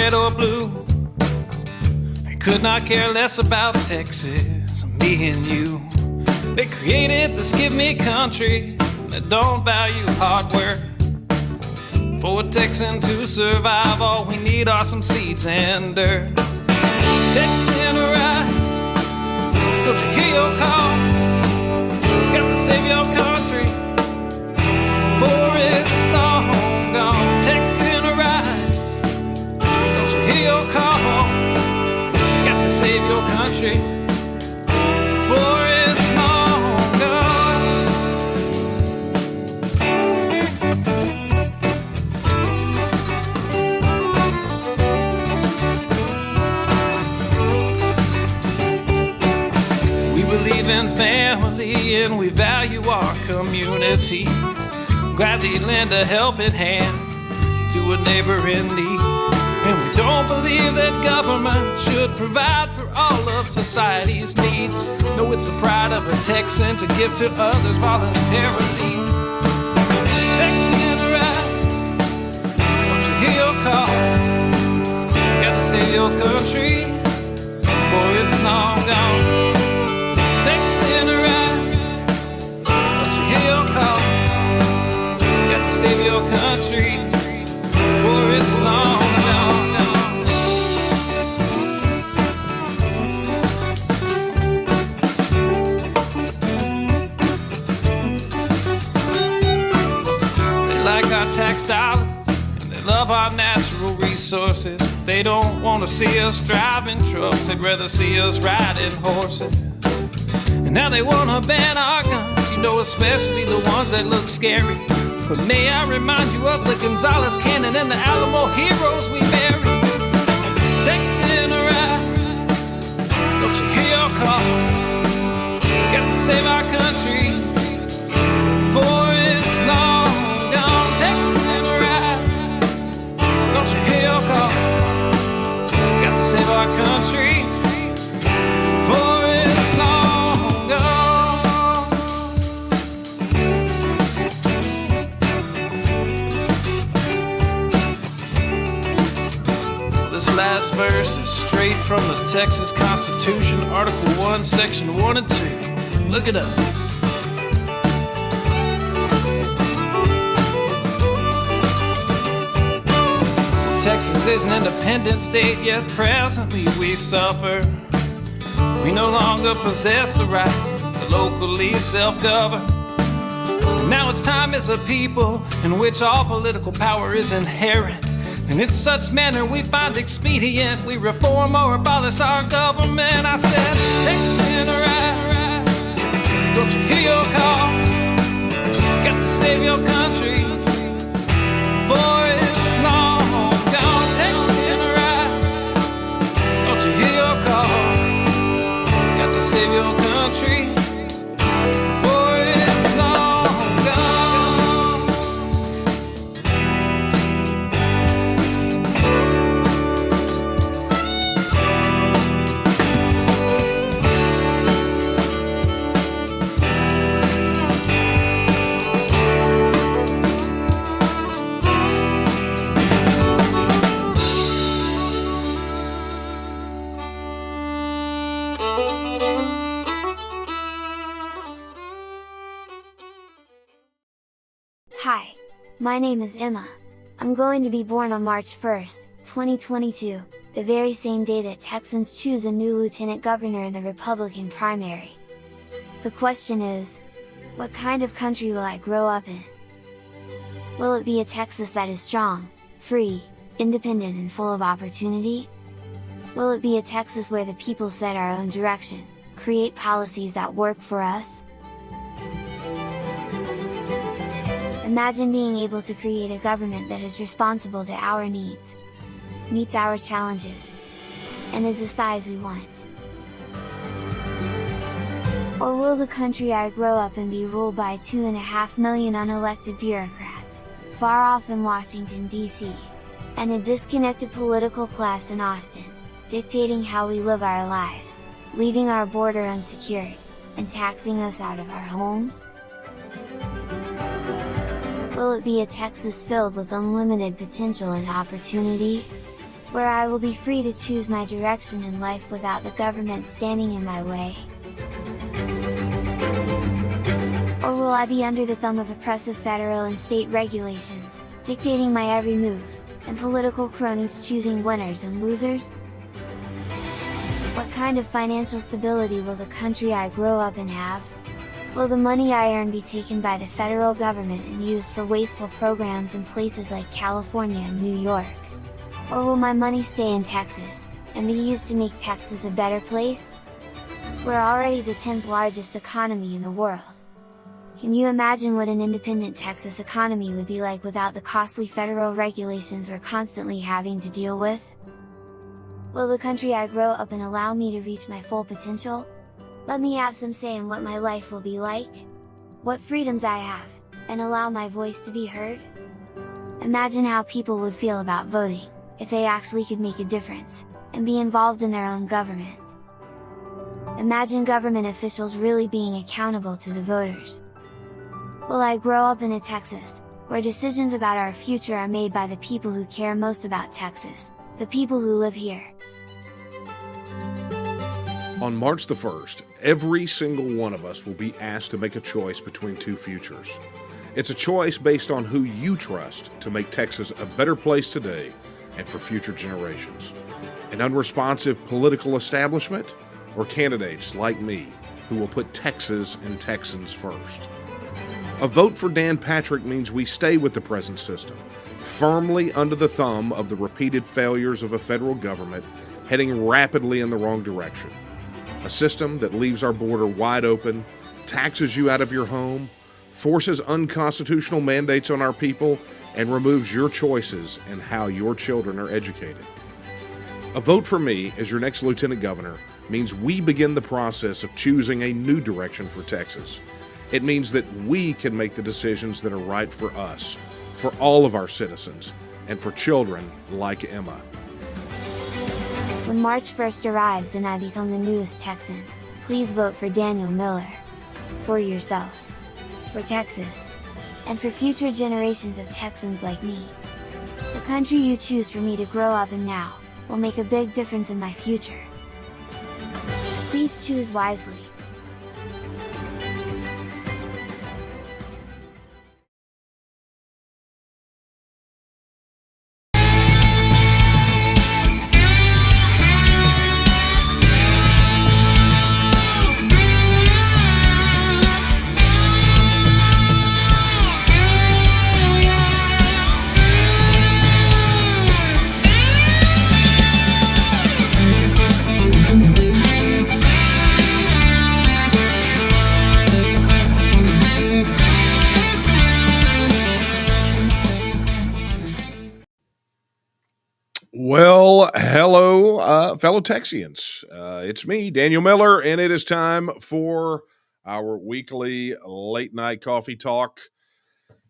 red or blue. They could not care less about Texas, me and you. They created this give me country that don't value hard work. For a Texan to survive, all we need are some seeds and dirt. Texan, arise, don't you hear your call? You got to save your country, for it's long gone. Texan, arise, don't you hear your call? You got to save your country, for it's long gone. We believe in family and we value our community. Gladly lend a helping hand to a neighbor in need. And we don't believe that government should provide for all of society's needs. No, it's the pride of a Texan to give to others voluntarily. Texan, arise, don't you hear your call? You gotta save your country, for it's long gone. Texan, arise, don't you hear your call? You gotta save your country, for it's long gone. They like our tax dollars and they love our natural resources. They don't want to see us driving trucks, they'd rather see us riding horses. And now they want to ban our guns, you know, especially the ones that look scary. But may I remind you of the Gonzales Cannon and the Alamo heroes we buried. Texan, arise, don't you hear your call? Got to save our country, for it's long gone. Texan, arise, don't you hear your call? Got to save our country, for it's long gone. This last verse is straight from the Texas Constitution, Article 1, Section 1 and 2. Look it up. Texas is an independent state, yet presently we suffer. We no longer possess the right to locally self-govern. And now it's time as a people in which all political power is inherent. And in such manner we find expedient, we reform or abolish our government. I said, Texan, arise, don't you hear your call? Got to save your country, for it's long gone. Texan, arise, don't you hear your call? Got to save your country, for it's long gone. Hi, my name is Emma. I'm going to be born on March 1st, 2022, the very same day that Texans choose a new lieutenant governor in the Republican primary. The question is, what kind of country will I grow up in? Will it be a Texas that is strong, free, independent and full of opportunity? Will it be a Texas where the people set our own direction, create policies that work for us? Imagine being able to create a government that is responsible to our needs, meets our challenges, and is the size we want. Or will the country I grow up in be ruled by 2.5 million unelected bureaucrats, far off in Washington, D.C., and a disconnected political class in Austin, dictating how we live our lives, leaving our border unsecured, and taxing us out of our homes? Will it be a Texas filled with unlimited potential and opportunity? where I will be free to choose my direction in life without the government standing in my way? Or will I be under the thumb of oppressive federal and state regulations, dictating my every move, and political cronies choosing winners and losers? What kind of financial stability will the country I grow up in have? Will the money I earn be taken by the federal government and used for wasteful programs in places like California and New York? Or will my money stay in Texas, and be used to make Texas a better place? We're already the 10th largest economy in the world. Can you imagine what an independent Texas economy would be like without the costly federal regulations we're constantly having to deal with? Will the country I grow up in allow me to reach my full potential? Let me have some say in what my life will be like? What freedoms I have, and allow my voice to be heard? Imagine how people would feel about voting, if they actually could make a difference, and be involved in their own government. Imagine government officials really being accountable to the voters. Will I grow up in a Texas, where decisions about our future are made by the people who care most about Texas, the people who live here? On March the 1st, every single one of us will be asked to make a choice between two futures. It's a choice based on who you trust to make Texas a better place today and for future generations. An unresponsive political establishment, or candidates like me who will put Texas and Texans first. A vote for Dan Patrick means we stay with the present system, firmly under the thumb of the repeated failures of a federal government heading rapidly in the wrong direction. A system that leaves our border wide open, taxes you out of your home, forces unconstitutional mandates on our people, and removes your choices in how your children are educated. A vote for me as your next lieutenant governor means we begin the process of choosing a new direction for Texas. It means that we can make the decisions that are right for us, for all of our citizens, and for children like Emma. When March 1st arrives and I become the newest Texan, please vote for Daniel Miller. For yourself. For Texas. And for future generations of Texans like me. The country you choose for me to grow up in now, will make a big difference in my future. Please choose wisely. Well, hello, fellow Texians. It's me, Daniel Miller, and it is time for our weekly late night coffee talk.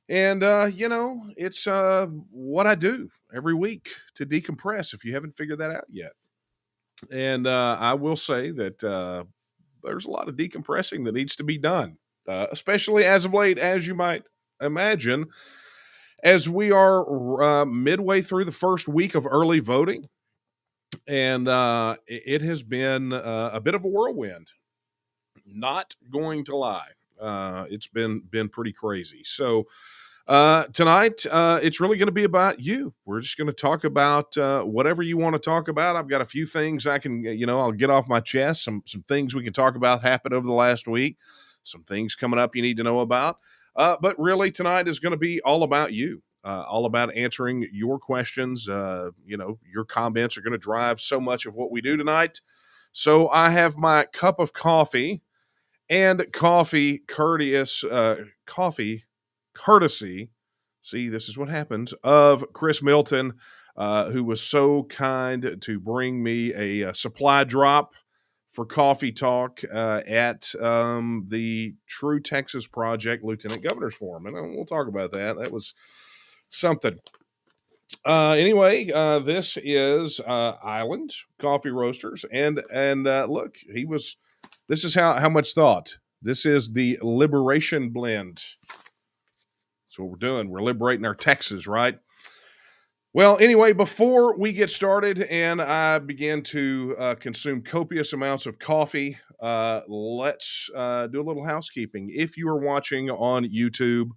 And, it's what I do every week to decompress, if you haven't figured that out yet. And I will say that there's a lot of decompressing that needs to be done, especially as of late, as you might imagine, as we are midway through the first week of early voting. And it has been a bit of a whirlwind. Not going to lie, it's been pretty crazy. So tonight, it's really going to be about you. We're just going to talk about whatever you want to talk about. I've got a few things I can, I'll get off my chest. Some things we can talk about happened over the last week. Some things coming up you need to know about. But really, tonight is going to be all about you. All about answering your questions. Your comments are going to drive so much of what we do tonight. So I have my cup of coffee and coffee courtesy. See, this is what happens of Chris Milton, who was so kind to bring me a supply drop for coffee talk at the True Texas Project Lieutenant Governor's Forum. And we'll talk about that. That was something. Anyway, this is Island Coffee Roasters, and look, this is how much thought. This is the Liberation Blend. That's what we're doing. We're liberating our Texas, right? Well, anyway, before we get started and I begin to consume copious amounts of coffee, let's do a little housekeeping. If you are watching on YouTube,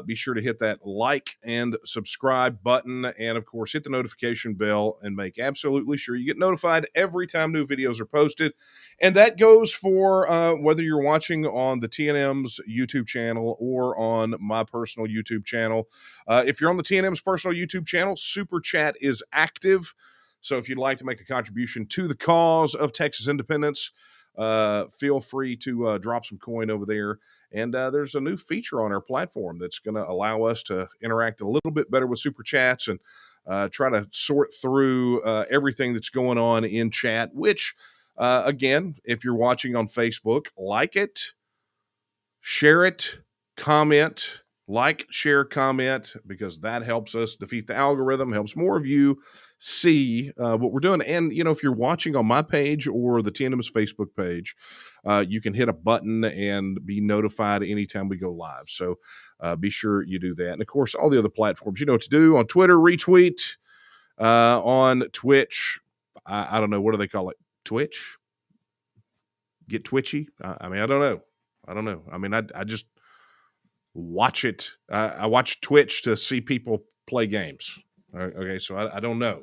be sure to hit that like and subscribe button. And of course, hit the notification bell and make absolutely sure you get notified every time new videos are posted. And that goes for whether you're watching on the TNM's YouTube channel or on my personal YouTube channel. If you're on the TNM's personal YouTube channel, Super Chat is active. So if you'd like to make a contribution to the cause of Texas independence, feel free to drop some coin over there. And there's a new feature on our platform that's going to allow us to interact a little bit better with super chats and try to sort through everything that's going on in chat, which, again, if you're watching on Facebook, like it, share it, comment, like, share, comment, because that helps us defeat the algorithm, helps more of you see what we're doing. And, if you're watching on my page or the TNM's Facebook page, you can hit a button and be notified anytime we go live. So be sure you do that. And, of course, all the other platforms, you know what to do. On Twitter, retweet. On Twitch, I don't know. What do they call it? Twitch? Get twitchy? I mean, I don't know. I mean, I just watch it. I watch Twitch to see people play games. Okay, so I don't know.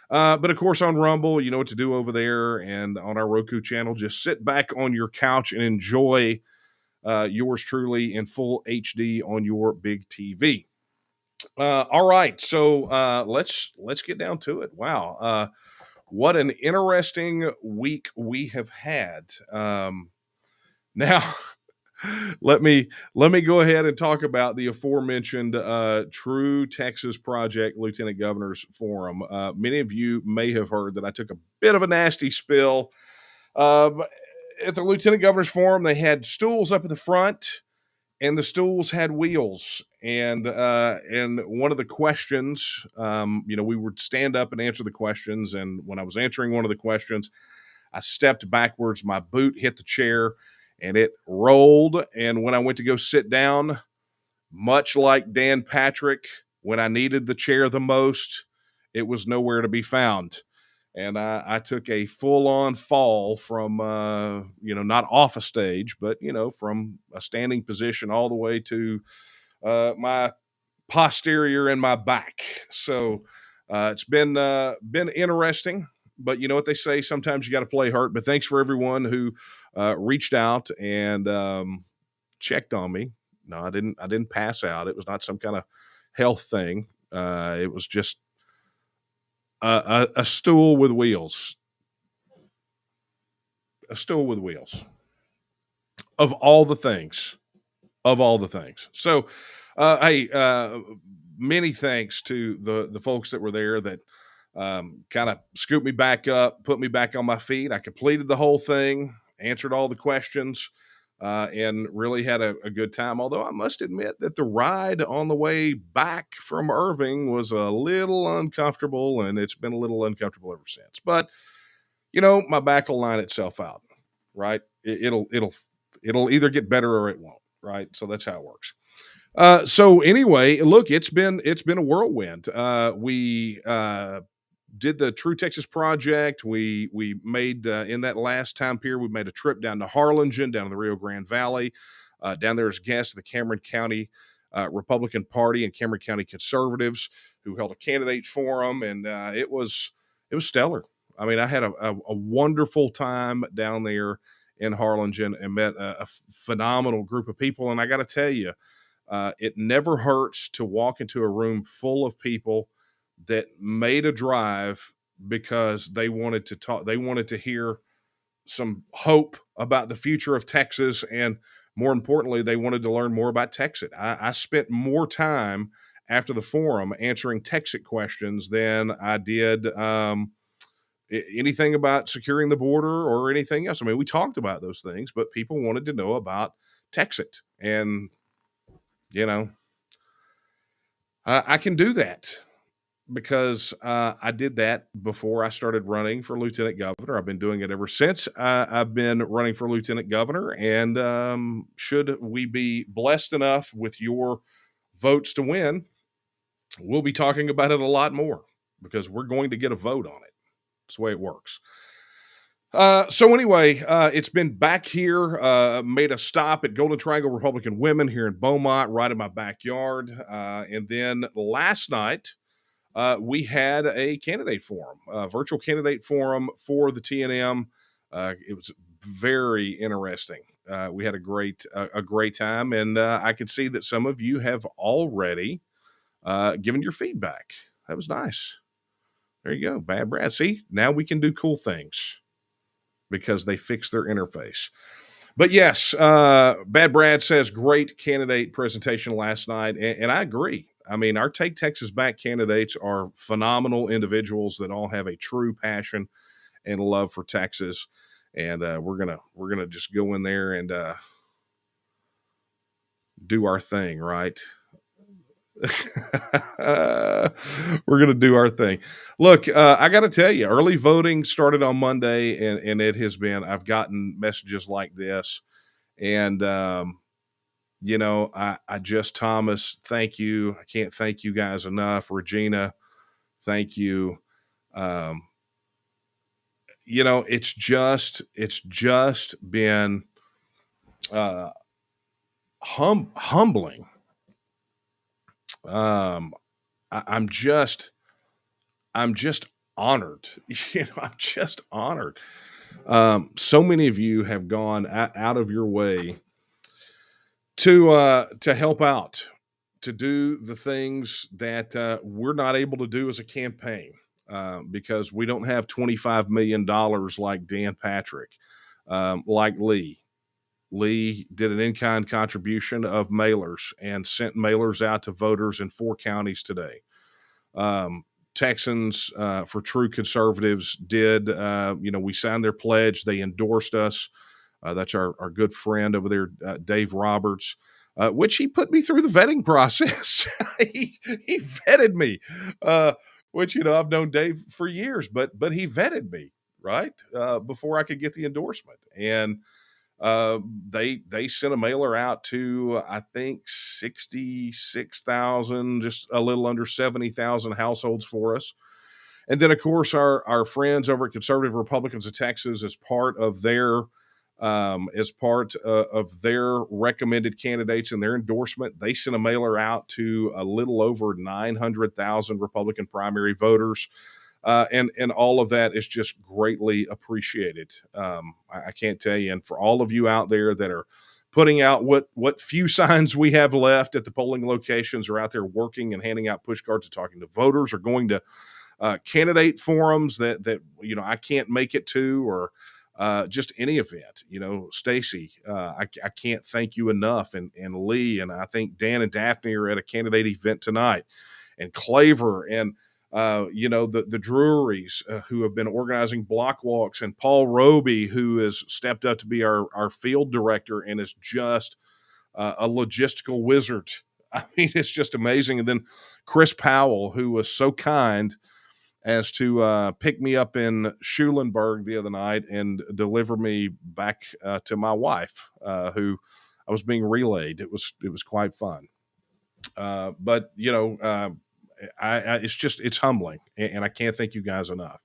But of course, on Rumble, you know what to do over there. And on our Roku channel, just sit back on your couch and enjoy yours truly in full HD on your big TV. All right, so let's get down to it. Wow, what an interesting week we have had. Now, let me go ahead and talk about the aforementioned True Texas Project Lieutenant Governor's Forum. Many of you may have heard that I took a bit of a nasty spill. At the Lieutenant Governor's Forum, they had stools up at the front, and the stools had wheels. And one of the questions, we would stand up and answer the questions. And when I was answering one of the questions, I stepped backwards, my boot hit the chair, and it rolled. And when I went to go sit down, much like Dan Patrick, when I needed the chair the most, it was nowhere to be found. And I took a full-on fall from, not off a stage, but, from a standing position all the way to my posterior and my back. So it's been interesting. But you know what they say, sometimes you got to play hurt. But thanks for everyone who reached out and checked on me. No, I didn't pass out. It was not some kind of health thing. It was just a stool with wheels. A stool with wheels. Of all the things. So, hey, many thanks to the folks that were there that kind of scooped me back up, put me back on my feet. I completed the whole thing, answered all the questions, and really had a good time. Although I must admit that the ride on the way back from Irving was a little uncomfortable, and it's been a little uncomfortable ever since. But my back will line itself out, right? It'll either get better or it won't, right? So that's how it works. So anyway, look, it's been a whirlwind. We did the True Texas Project. We made in that last time period, we made a trip down to Harlingen, down to the Rio Grande Valley, down there as guests of the Cameron County Republican Party and Cameron County Conservatives, who held a candidate forum, and it was stellar. I mean, I had a wonderful time down there in Harlingen and met a phenomenal group of people. And I got to tell you, it never hurts to walk into a room full of people that made a drive because they wanted to talk. They wanted to hear some hope about the future of Texas. And more importantly, they wanted to learn more about TEXIT. I spent more time after the forum answering TEXIT questions than I did anything about securing the border or anything else. I mean, we talked about those things, but people wanted to know about TEXIT. And, I can do that because I did that before I started running for lieutenant governor. I've been doing it ever since I've been running for lieutenant governor. And should we be blessed enough with your votes to win, we'll be talking about it a lot more because we're going to get a vote on it. That's the way it works. So anyway, it's been back here, made a stop at Golden Triangle Republican Women here in Beaumont, right in my backyard. And then last night, we had a candidate forum, a virtual candidate forum for the TNM. It was very interesting. We had a great time, and I could see that some of you have already given your feedback. That was nice. There you go, Bad Brad. See, now we can do cool things because they fixed their interface. But yes, Bad Brad says great candidate presentation last night, and I agree. I mean, our Take Texas Back candidates are phenomenal individuals that all have a true passion and love for Texas, and we're gonna just go in there and do our thing, right? We're going to do our thing. Look, I got to tell you, early voting started on Monday, and it has been, I've gotten messages like this. And, I just, Thomas, thank you. I can't thank you guys enough. Regina, thank you. It's just been humbling. I'm just honored. I'm just honored. So many of you have gone out of your way to help out, to do the things that we're not able to do as a campaign because we don't have $25 million like Dan Patrick, like Lee. Lee did an in-kind contribution of mailers and sent mailers out to voters in 4 counties today. Texans for True Conservatives did, we signed their pledge. They endorsed us. That's our good friend over there, Dave Roberts, which he put me through the vetting process. he vetted me, which, I've known Dave for years, but he vetted me, right, before I could get the endorsement. And they sent a mailer out to, I think, 66,000, just a little under 70,000 households for us. And then, of course, our friends over at Conservative Republicans of Texas, as part of their recommended candidates and their endorsement, they sent a mailer out to a little over 900,000 Republican primary voters. And all of that is just greatly appreciated. I can't tell you. And for all of you out there that are putting out what few signs we have left at the polling locations, or out there working and handing out push cards and talking to voters, or going to candidate forums that I can't make it to, or just any event, Stacy, I can't thank you enough. And Lee, and I think Dan and Daphne are at a candidate event tonight, and Claver, and the Drury's who have been organizing block walks, and Paul Roby, who has stepped up to be our field director and is just a logistical wizard. I mean, it's just amazing. And then Chris Powell, who was so kind as to pick me up in Schulenburg the other night and deliver me back to my wife, who I was being relayed. It was quite fun. But it's humbling, and I can't thank you guys enough.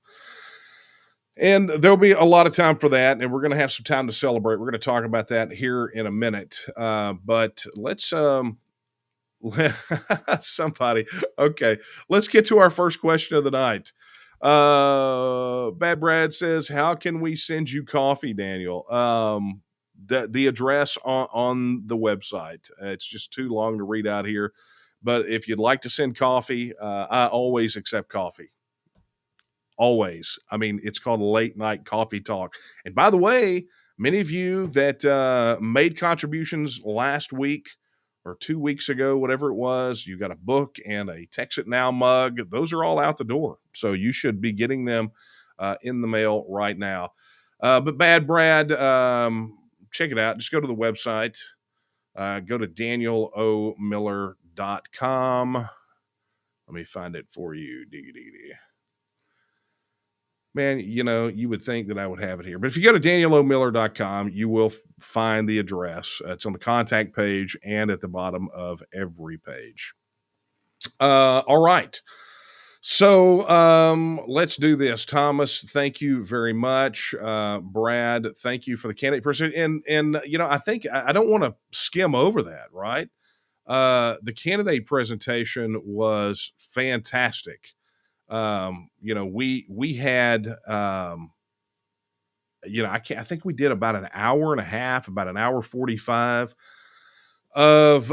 And there'll be a lot of time for that, and we're going to have some time to celebrate. We're going to talk about that here in a minute. But let's somebody. Okay, let's get to our first question of the night. Bad Brad says, "How can we send you coffee, Daniel?" The address on the website. It's just too long to read out here. But if you'd like to send coffee, I always accept coffee. Always. I mean, it's called a late night coffee talk. And by the way, many of you that made contributions last week or 2 weeks ago, whatever it was, you got a book and a TEXIT Now mug. Those are all out the door. So you should be getting them in the mail right now. But Bad Brad, check it out. Just go to the website. Go to danielomiller.com. Let me find it for you. Man, you would think that I would have it here. But if you go to danielomiller.com, you will find the address. It's on the contact page and at the bottom of every page. All right. So let's do this. Thomas, thank you very much. Brad, thank you for the candidate person. And I think I don't want to skim over that, right? The candidate presentation was fantastic. We had I think we did about an hour and a half, about an hour 45 of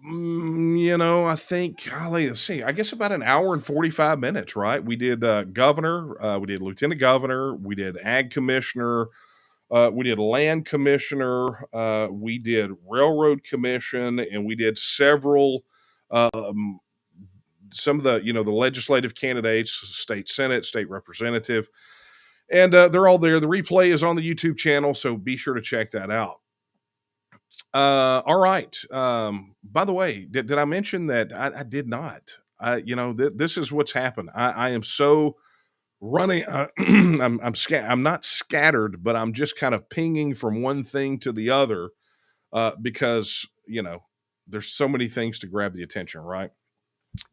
I think, golly, let's see, I guess about an hour and 45 minutes, right? We did governor, we did lieutenant governor, we did ag commissioner, we did land commissioner, we did railroad commission, and we did several, um, some of the legislative candidates, state senate, state representative, and they're all there. The replay is on the YouTube channel, so be sure to check that out. All right. By the way, did I mention that I did not? This is what's happened. I am so running. I'm not scattered, but I'm just kind of pinging from one thing to the other because there's so many things to grab the attention, right?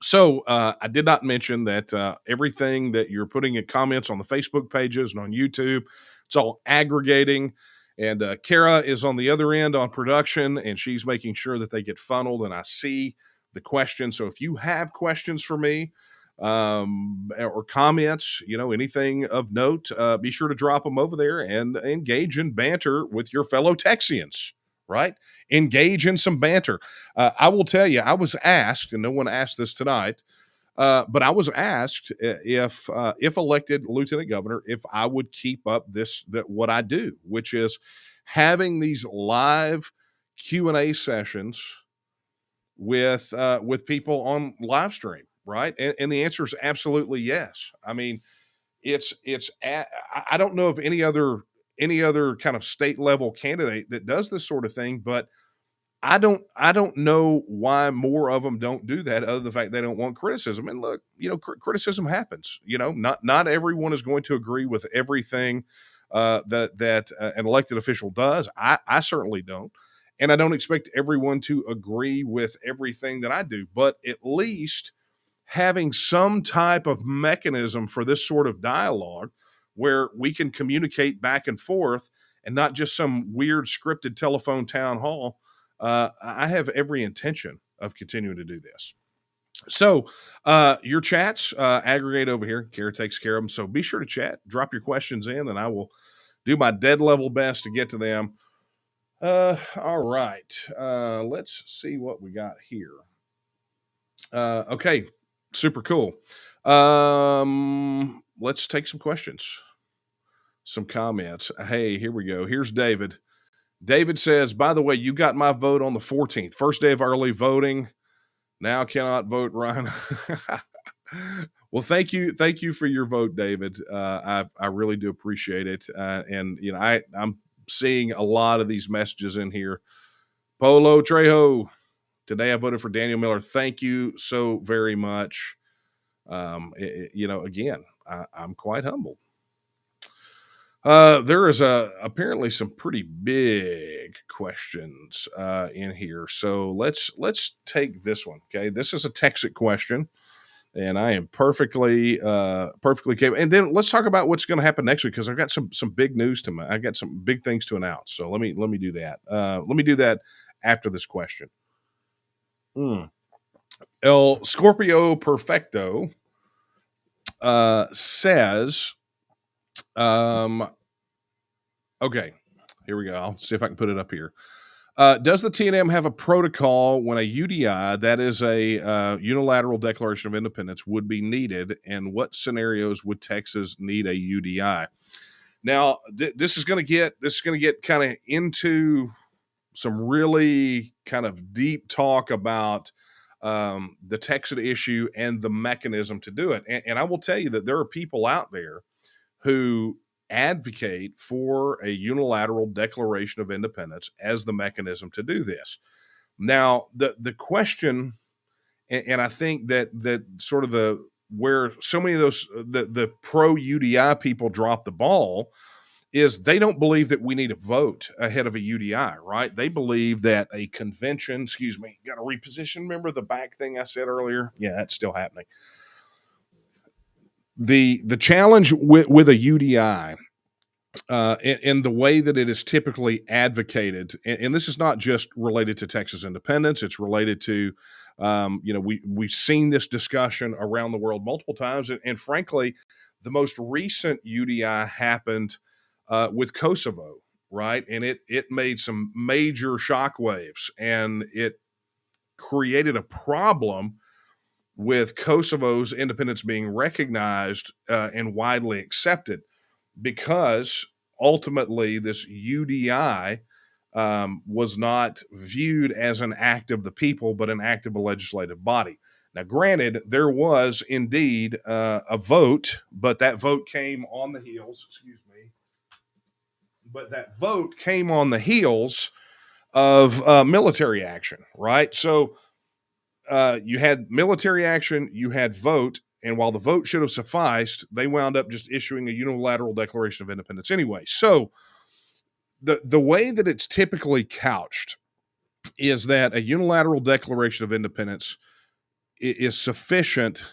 So I did not mention that everything that you're putting in comments on the Facebook pages and on YouTube, it's all aggregating. And Kara is on the other end on production, and she's making sure that they get funneled. And I see the questions. So if you have questions for me or comments, anything of note, be sure to drop them over there and engage in banter with your fellow Texians. Right? Engage in some banter. I will tell you, I was asked, and no one asked this tonight, but I was asked if elected lieutenant governor, if I would keep up what I do, which is having these live Q&A sessions with people on live stream, right? And the answer is absolutely yes. I mean, I don't know of any other kind of state level candidate that does this sort of thing, but I don't know why more of them don't do that, other than the fact they don't want criticism. And look, criticism happens. Not everyone is going to agree with everything that an elected official does. I certainly don't, and I don't expect everyone to agree with everything that I do. But at least having some type of mechanism for this sort of dialogue where we can communicate back and forth and not just some weird scripted telephone town hall. I have every intention of continuing to do this. So your chats aggregate over here. Kara takes care of them. So be sure to chat, drop your questions in, and I will do my dead level best to get to them. All right. Let's see what we got here. Okay. Super cool. Let's take some questions, some comments. Hey, here we go. Here's David. David says, by the way, you got my vote on the 14th, first day of early voting. Now cannot vote, Ryan. Well, thank you. Thank you for your vote, David. I really do appreciate it. And, I'm seeing a lot of these messages in here. Polo Trejo, today I voted for Daniel Miller. Thank you so very much. Again, I'm quite humbled. There is apparently some pretty big questions in here. So let's take this one. Okay, this is a TEXIT question, and I am perfectly capable. And then let's talk about what's going to happen next week, because I've got some big news I got some big things to announce. So let me do that. Let me do that after this question. El Scorpio Perfecto says, okay, here we go. I'll see if I can put it up here. Does the TNM have a protocol when a UDI, that is a unilateral declaration of independence, would be needed, and what scenarios would Texas need a UDI? Now, this is going to get kind of into some really kind of deep talk about the TEXIT issue and the mechanism to do it. And I will tell you that there are people out there who advocate for a unilateral declaration of independence as the mechanism to do this. Now, the question, and I think that sort of where so many of those the pro UDI people drop the ball is they don't believe that we need a vote ahead of a UDI, right? They believe that a convention, excuse me, got to reposition. Remember the back thing I said earlier? Yeah, that's still happening. The challenge with a UDI, in the way that it is typically advocated, and this is not just related to Texas independence, it's related to, we've seen this discussion around the world multiple times, and frankly, the most recent UDI happened with Kosovo, right? And it made some major shockwaves, and it created a problem with Kosovo's independence being recognized and widely accepted, because ultimately this UDI was not viewed as an act of the people, but an act of a legislative body. Now, granted, there was indeed a vote, but that vote came on the heels, excuse me, but that vote came on the heels of military action, right? So you had military action, you had vote, and while the vote should have sufficed, they wound up just issuing a unilateral declaration of independence anyway. So the way that it's typically couched is that a unilateral declaration of independence is sufficient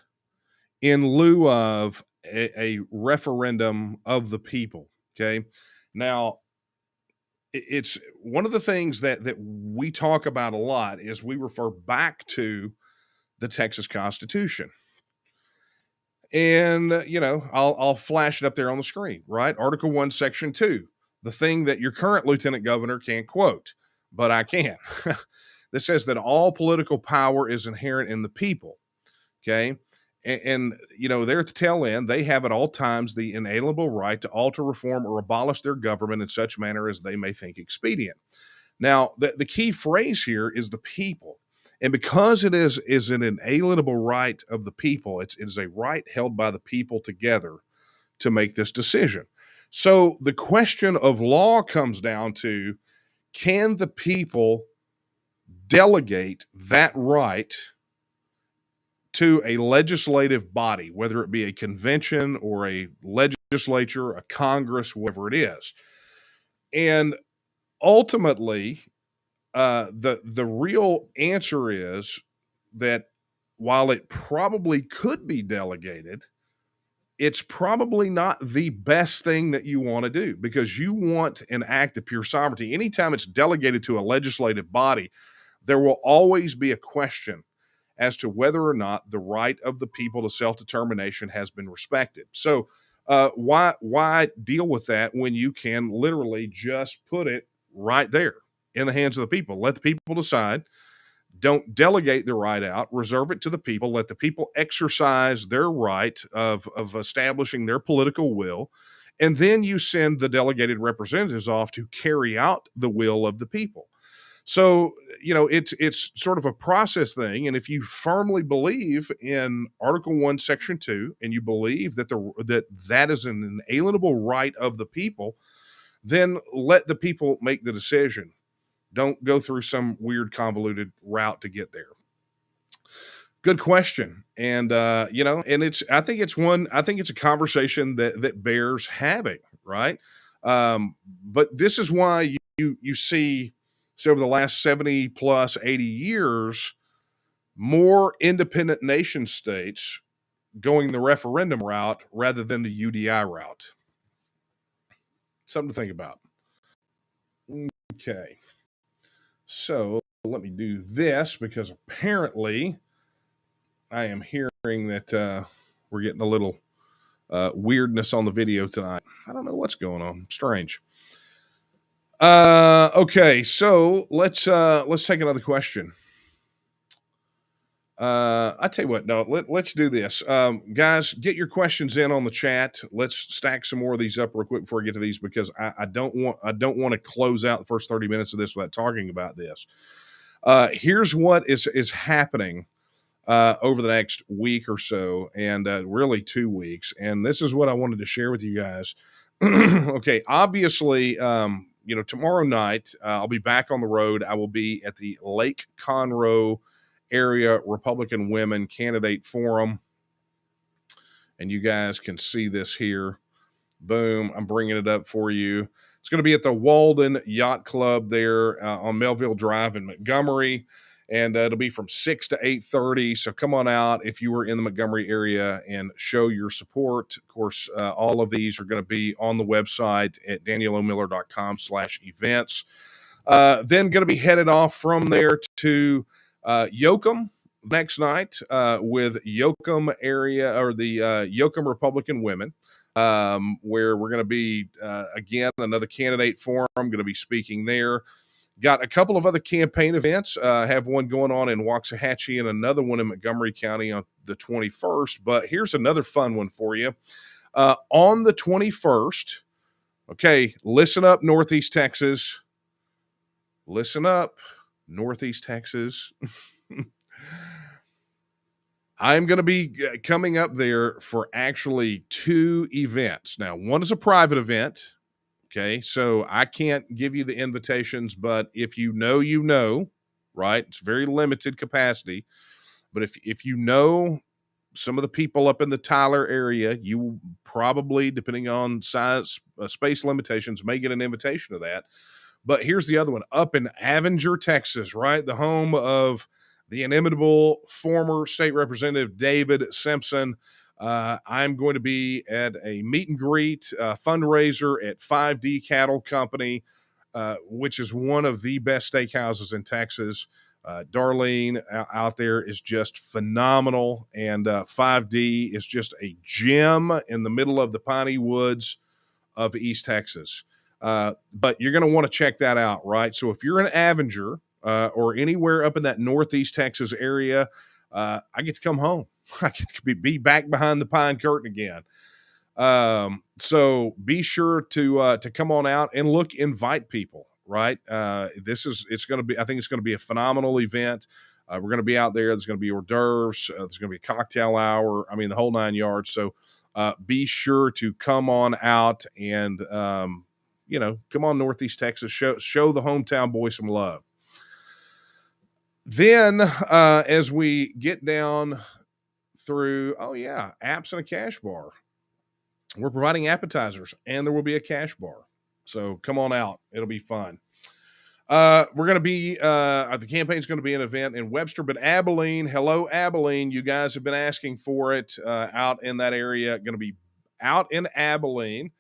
in lieu of a referendum of the people. Okay. Now, it's one of the things that we talk about a lot is we refer back to the Texas Constitution. And I'll flash it up there on the screen, right? Article 1, Section 2, the thing that your current lieutenant governor can't quote, but I can. This says that all political power is inherent in the people. Okay. And they're at the tail end. They have at all times the inalienable right to alter, reform, or abolish their government in such manner as they may think expedient. Now, the key phrase here is the people. And because it is an inalienable right of the people, it is a right held by the people together to make this decision. So the question of law comes down to, can the people delegate that right to a legislative body, whether it be a convention or a legislature, a Congress, whatever it is? And ultimately, the real answer is that while it probably could be delegated, it's probably not the best thing that you want to do, because you want an act of pure sovereignty. Anytime it's delegated to a legislative body, there will always be a question as to whether or not the right of the people to self-determination has been respected. So why deal with that when you can literally just put it right there in the hands of the people? Let the people decide. Don't delegate the right out. Reserve it to the people. Let the people exercise their right of establishing their political will. And then you send the delegated representatives off to carry out the will of the people. So, it's sort of a process thing. And if you firmly believe in Article 1, Section 2, and you believe that that is an inalienable right of the people, then let the people make the decision. Don't go through some weird convoluted route to get there. Good question. And and I think it's a conversation that bears having, right? But this is why you see, so over the last 70 plus 80 years, more independent nation states going the referendum route rather than the UDI route. Something to think about. Okay. So let me do this, because apparently I am hearing that we're getting a little weirdness on the video tonight. I don't know what's going on. Strange. Okay, so let's take another question. I tell you what, no, let's do this. Guys, get your questions in on the chat. Let's stack some more of these up real quick before I get to these, because I don't want to close out the first 30 minutes of this without talking about this. Here's what is happening over the next week or so, and really 2 weeks. And this is what I wanted to share with you guys. Okay, obviously, tomorrow night I'll be back on the road. I will be at the Lake Conroe Area Republican Women Candidate Forum, and you guys can see this here. Boom. I'm bringing it up for you. It's going to be at the Walden Yacht Club there on Melville Drive in Montgomery. And it'll be from 6 to 8:30. So come on out if you were in the Montgomery area and show your support. Of course, all of these are going to be on the website at danielomiller.com/events. Then going to be headed off from there to Yoakum next night with Yoakum area or the Yoakum Republican Women, where we're going to be, again, another candidate forum. I'm going to be speaking there. Got a couple of other campaign events. Have one going on in Waxahachie and another one in Montgomery County on the 21st. But here's another fun one for you. On the 21st, okay, listen up, Northeast Texas. Listen up, Northeast Texas. I'm going to be coming up there for actually 2 events. Now, one is a private event. Okay, so I can't give you the invitations, but if you know, right? It's very limited capacity. But if you know some of the people up in the Tyler area, you probably, depending on size, space limitations, may get an invitation to that. But here's the other one, up in Avenger, Texas, right? The home of the inimitable former state representative David Simpson. I'm going to be at a meet and greet fundraiser at 5D Cattle Company, which is one of the best steakhouses in Texas. Darlene out there is just phenomenal, and 5D is just a gem in the middle of the piney woods of East Texas. But you're going to want to check that out, right? So if you're in Avenger or anywhere up in that Northeast Texas area, I get to come home. I get to be back behind the pine curtain again. So be sure to come on out and invite people, right? It's going to be, I think it's going to be a phenomenal event. We're going to be out there. There's going to be hors d'oeuvres. There's going to be a cocktail hour. I mean, the whole 9 yards. So be sure to come on out and, come on, Northeast Texas, show the hometown boy some love. Then, as we get down through, apps and a cash bar, we're providing appetizers and there will be a cash bar. So come on out. It'll be fun. We're going to be, the campaign's going to be an event in Webster, but Abilene, hello, Abilene. You guys have been asking for it, out in that area. Going to be out in Abilene.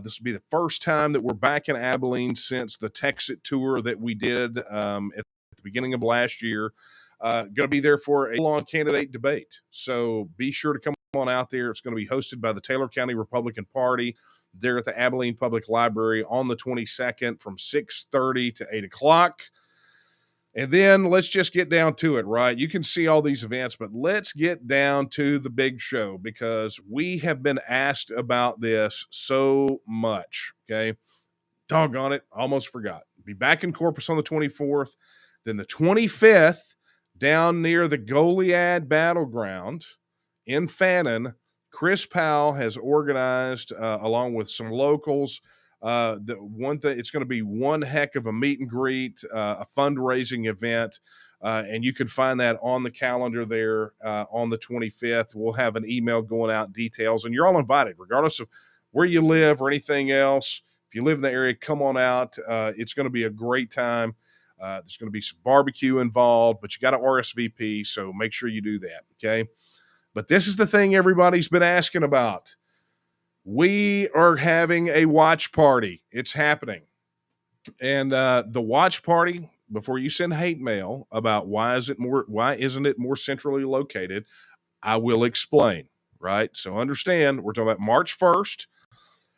This will be the first time that we're back in Abilene since the TEXIT tour that we did at the beginning of last year. Going to be there for a long candidate debate. So be sure to come on out there. It's going to be hosted by the Taylor County Republican Party there at the Abilene Public Library on the 22nd from 6:30 to 8 o'clock. And then let's just get down to it, right? You can see all these events, but let's get down to the big show because we have been asked about this so much, okay? Doggone it, almost forgot. Be back in Corpus on the 24th, then the 25th down near the Goliad Battleground in Fannin. Chris Powell has organized, along with some locals, the one thing, it's going to be one heck of a meet and greet, a fundraising event. And you can find that on the calendar there on the 25th. We'll have an email going out, details, and you're all invited, regardless of where you live or anything else. If you live in the area, come on out. It's going to be a great time. There's going to be some barbecue involved, but you got to RSVP, so make sure you do that, okay? But this is the thing everybody's been asking about. We are having a watch party. It's happening. And the watch party, before you send hate mail about why isn't it more centrally located, I will explain, right? So understand, we're talking about March 1st.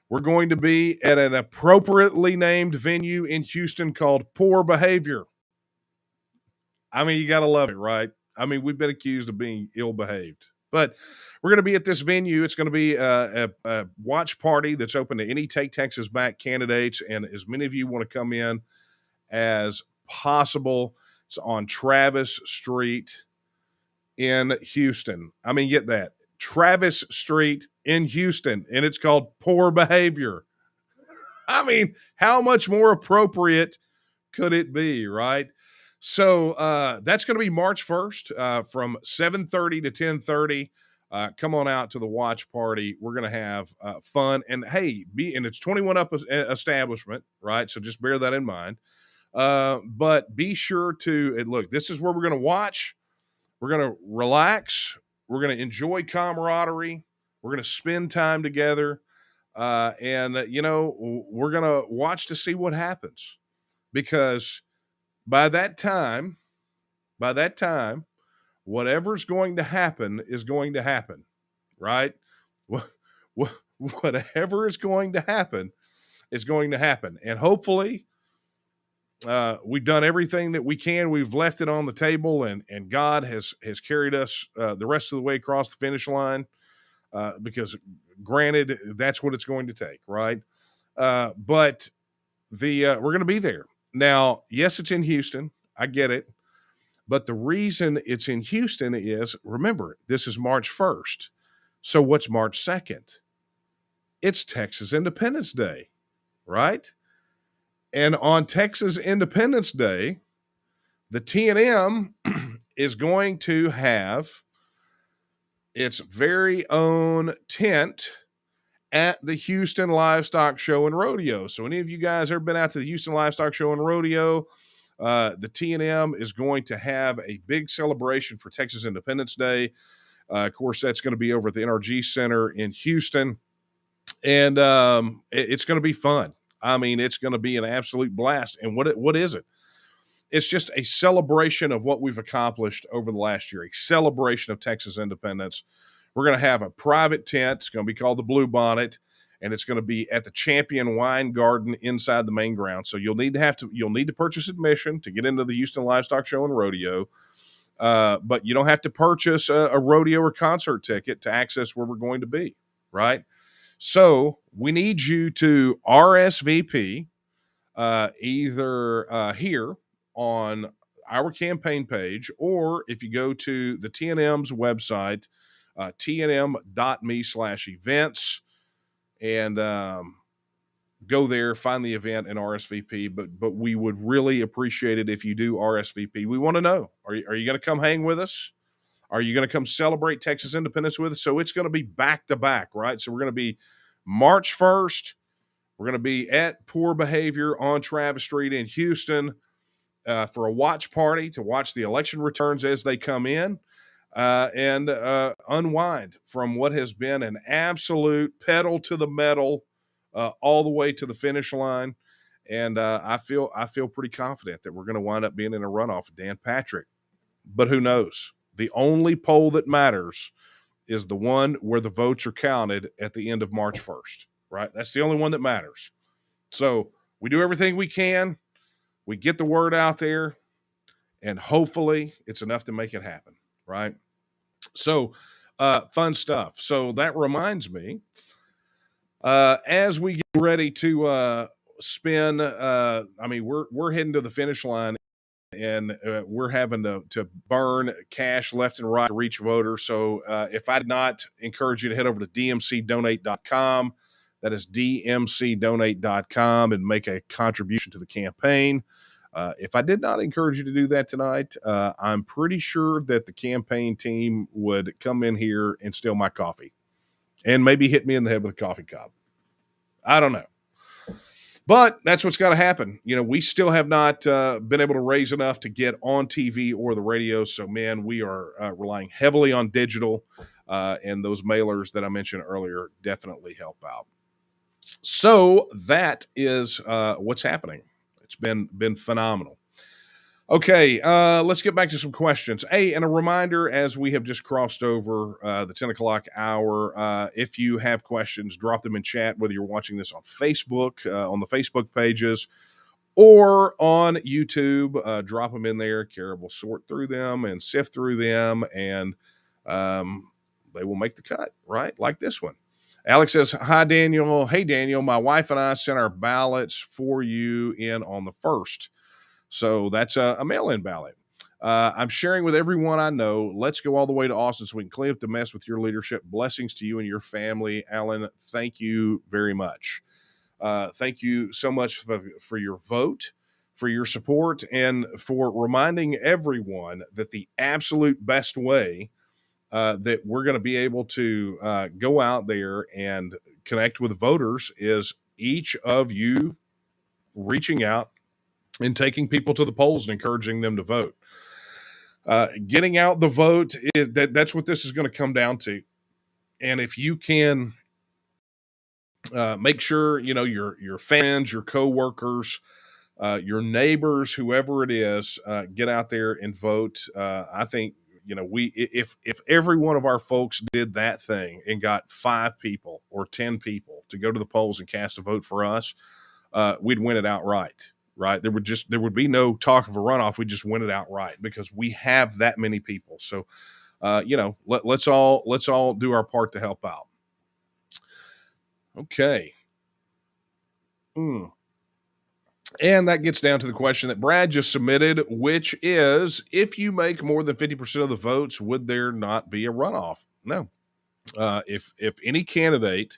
We're going to be at an appropriately named venue in Houston called Poor Behavior. I mean, you got to love it, right? I mean, we've been accused of being ill-behaved. But we're going to be at this venue. It's going to be a watch party that's open to any Take Texas Back candidates, and as many of you want to come in as possible. It's on Travis Street in Houston. I mean, get that. Travis Street in Houston, and it's called Poor Behavior. I mean, how much more appropriate could it be, right? So that's going to be March 1st from 7:30 to 10:30. come on out to the watch party. We're going to have fun. And hey, and it's 21 up establishment, right? So just bear that in mind. But be sure to look, this is where we're going to watch. We're going to relax. We're going to enjoy camaraderie. We're going to spend time together. And we're going to watch to see what happens, because by that time, whatever's going to happen is going to happen, right? Whatever is going to happen is going to happen. And hopefully, we've done everything that we can. We've left it on the table, and God has carried us the rest of the way across the finish line, because granted, that's what it's going to take, right? But we're going to be there. Now, yes, it's in Houston. I get it. But the reason it's in Houston is, remember, this is March 1st. So what's March 2nd? It's Texas Independence Day, right? And on Texas Independence Day, the TNM is going to have its very own tent at the Houston Livestock Show and Rodeo. So any of you guys ever been out to the Houston Livestock Show and Rodeo, the TNM is going to have a big celebration for Texas Independence Day. Of course, that's going to be over at the NRG Center in Houston. And it's going to be fun. I mean, it's going to be an absolute blast. And what is it? It's just a celebration of what we've accomplished over the last year, a celebration of Texas independence. We're going to have a private tent. It's going to be called the Blue Bonnet, and it's going to be at the Champion Wine Garden inside the main ground. So you'll need to purchase admission to get into the Houston Livestock Show and Rodeo. But you don't have to purchase a rodeo or concert ticket to access where we're going to be, right? So we need you to RSVP either here on our campaign page, or if you go to the TNM's website, tnm.me/events, and go there, find the event and RSVP. But we would really appreciate it if you do RSVP. We want to know, are you going to come hang with us? Are you going to come celebrate Texas independence with us? So it's going to be back to back, right? So we're going to be March 1st. We're going to be at Poor Behavior on Travis Street in Houston for a watch party to watch the election returns as they come in, and unwind from what has been an absolute pedal to the metal all the way to the finish line. And I feel pretty confident that we're going to wind up being in a runoff with Dan Patrick. But who knows? The only poll that matters is the one where the votes are counted at the end of March 1st, right? That's the only one that matters. So we do everything we can. We get the word out there, and hopefully it's enough to make it happen, right? So fun stuff. So that reminds me, as we get ready to spin, we're heading to the finish line, and we're having to burn cash left and right to reach voters. So if I did not encourage you to head over to dmcdonate.com, that is dmcdonate.com, and make a contribution to the campaign. If I did not encourage you to do that tonight, I'm pretty sure that the campaign team would come in here and steal my coffee and maybe hit me in the head with a coffee cup. I don't know. But that's what's got to happen. We still have not been able to raise enough to get on TV or the radio. So, man, we are relying heavily on digital, and those mailers that I mentioned earlier definitely help out. So that is what's happening. It's been phenomenal. Okay, let's get back to some questions. Hey, and a reminder, as we have just crossed over the 10 o'clock hour, if you have questions, drop them in chat, whether you're watching this on Facebook, on the Facebook pages, or on YouTube. Drop them in there. Kara will sort through them and sift through them, and they will make the cut, right? Like this one. Alex says, hi, Daniel. Hey, Daniel, my wife and I sent our ballots for you in on the 1st. So that's a mail-in ballot. I'm sharing with everyone I know. Let's go all the way to Austin so we can clean up the mess with your leadership. Blessings to you and your family. Alan, thank you very much. Thank you so much for your vote, for your support, and for reminding everyone that the absolute best way that we're going to be able to go out there and connect with voters is each of you reaching out and taking people to the polls and encouraging them to vote. Getting out the vote, that's what this is going to come down to. And if you can make sure, your fans, your coworkers, your neighbors, whoever it is, get out there and vote. I think, if every one of our folks did that thing and got 5 people or 10 people to go to the polls and cast a vote for us, we'd win it outright. Right. There would be no talk of a runoff. We just win it outright because we have that many people. So, let's all do our part to help out. Okay. And that gets down to the question that Brad just submitted, which is, if you make more than 50% of the votes, would there not be a runoff? No. If any candidate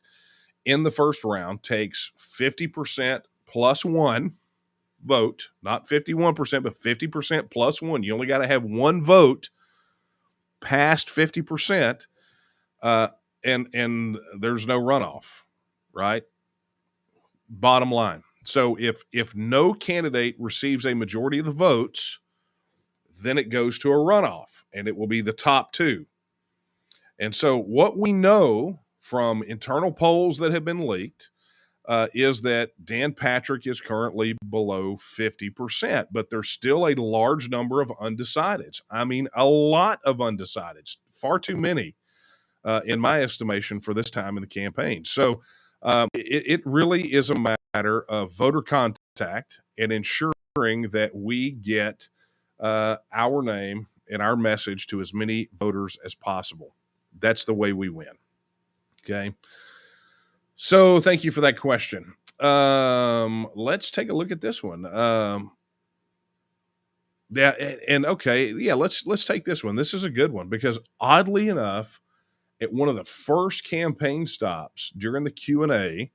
in the first round takes 50% plus 1 vote, not 51%, but 50% plus 1, you only got to have 1 vote past 50%, and there's no runoff, right? Bottom line. So if no candidate receives a majority of the votes, then it goes to a runoff, and it will be the top 2. And so what we know from internal polls that have been leaked is that Dan Patrick is currently below 50%, but there's still a large number of undecideds. I mean, a lot of undecideds, far too many, in my estimation, for this time in the campaign. So it really is a matter of voter contact and ensuring that we get our name and our message to as many voters as possible. That's the way we win. Okay. So thank you for that question. Let's take a look at this one. Let's take this one. This is a good one because, oddly enough, at one of the first campaign stops during the Q&A,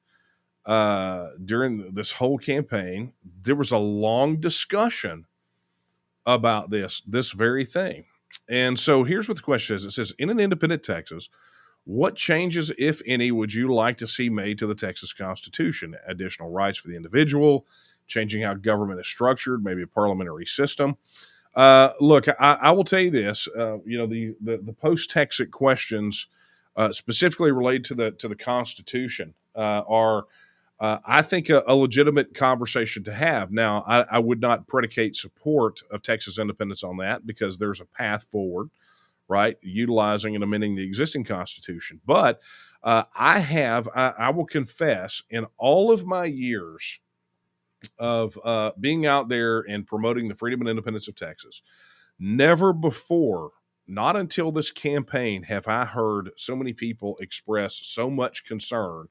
during this whole campaign, there was a long discussion about this very thing. And so here's what the question is. It says, in an independent Texas, what changes, if any, would you like to see made to the Texas Constitution? Additional rights for the individual, changing how government is structured, maybe a parliamentary system. Look, I will tell you this. The post-TEXIT questions, specifically related to the Constitution, are, I think, a legitimate conversation to have. Now, I would not predicate support of Texas independence on that because there's a path forward, right, utilizing and amending the existing Constitution. But I will confess, in all of my years of being out there and promoting the freedom and independence of Texas, never before, not until this campaign, have I heard so many people express so much concern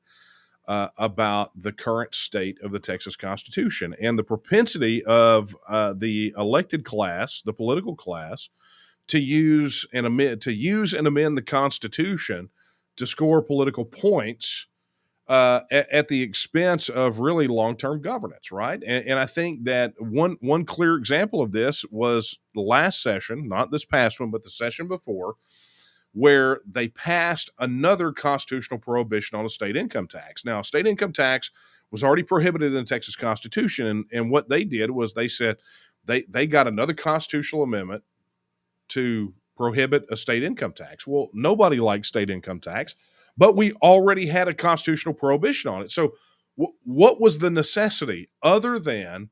about the current state of the Texas Constitution and the propensity of the elected class, the political class, to use and amend the Constitution to score political points at the expense of really long-term governance, right? And I think that one clear example of this was the last session, not this past one, but the session before, where they passed another constitutional prohibition on a state income tax. Now, state income tax was already prohibited in the Texas Constitution, and what they did was they said they got another constitutional amendment to prohibit a state income tax. Well, nobody likes state income tax, but we already had a constitutional prohibition on it. So what was the necessity other than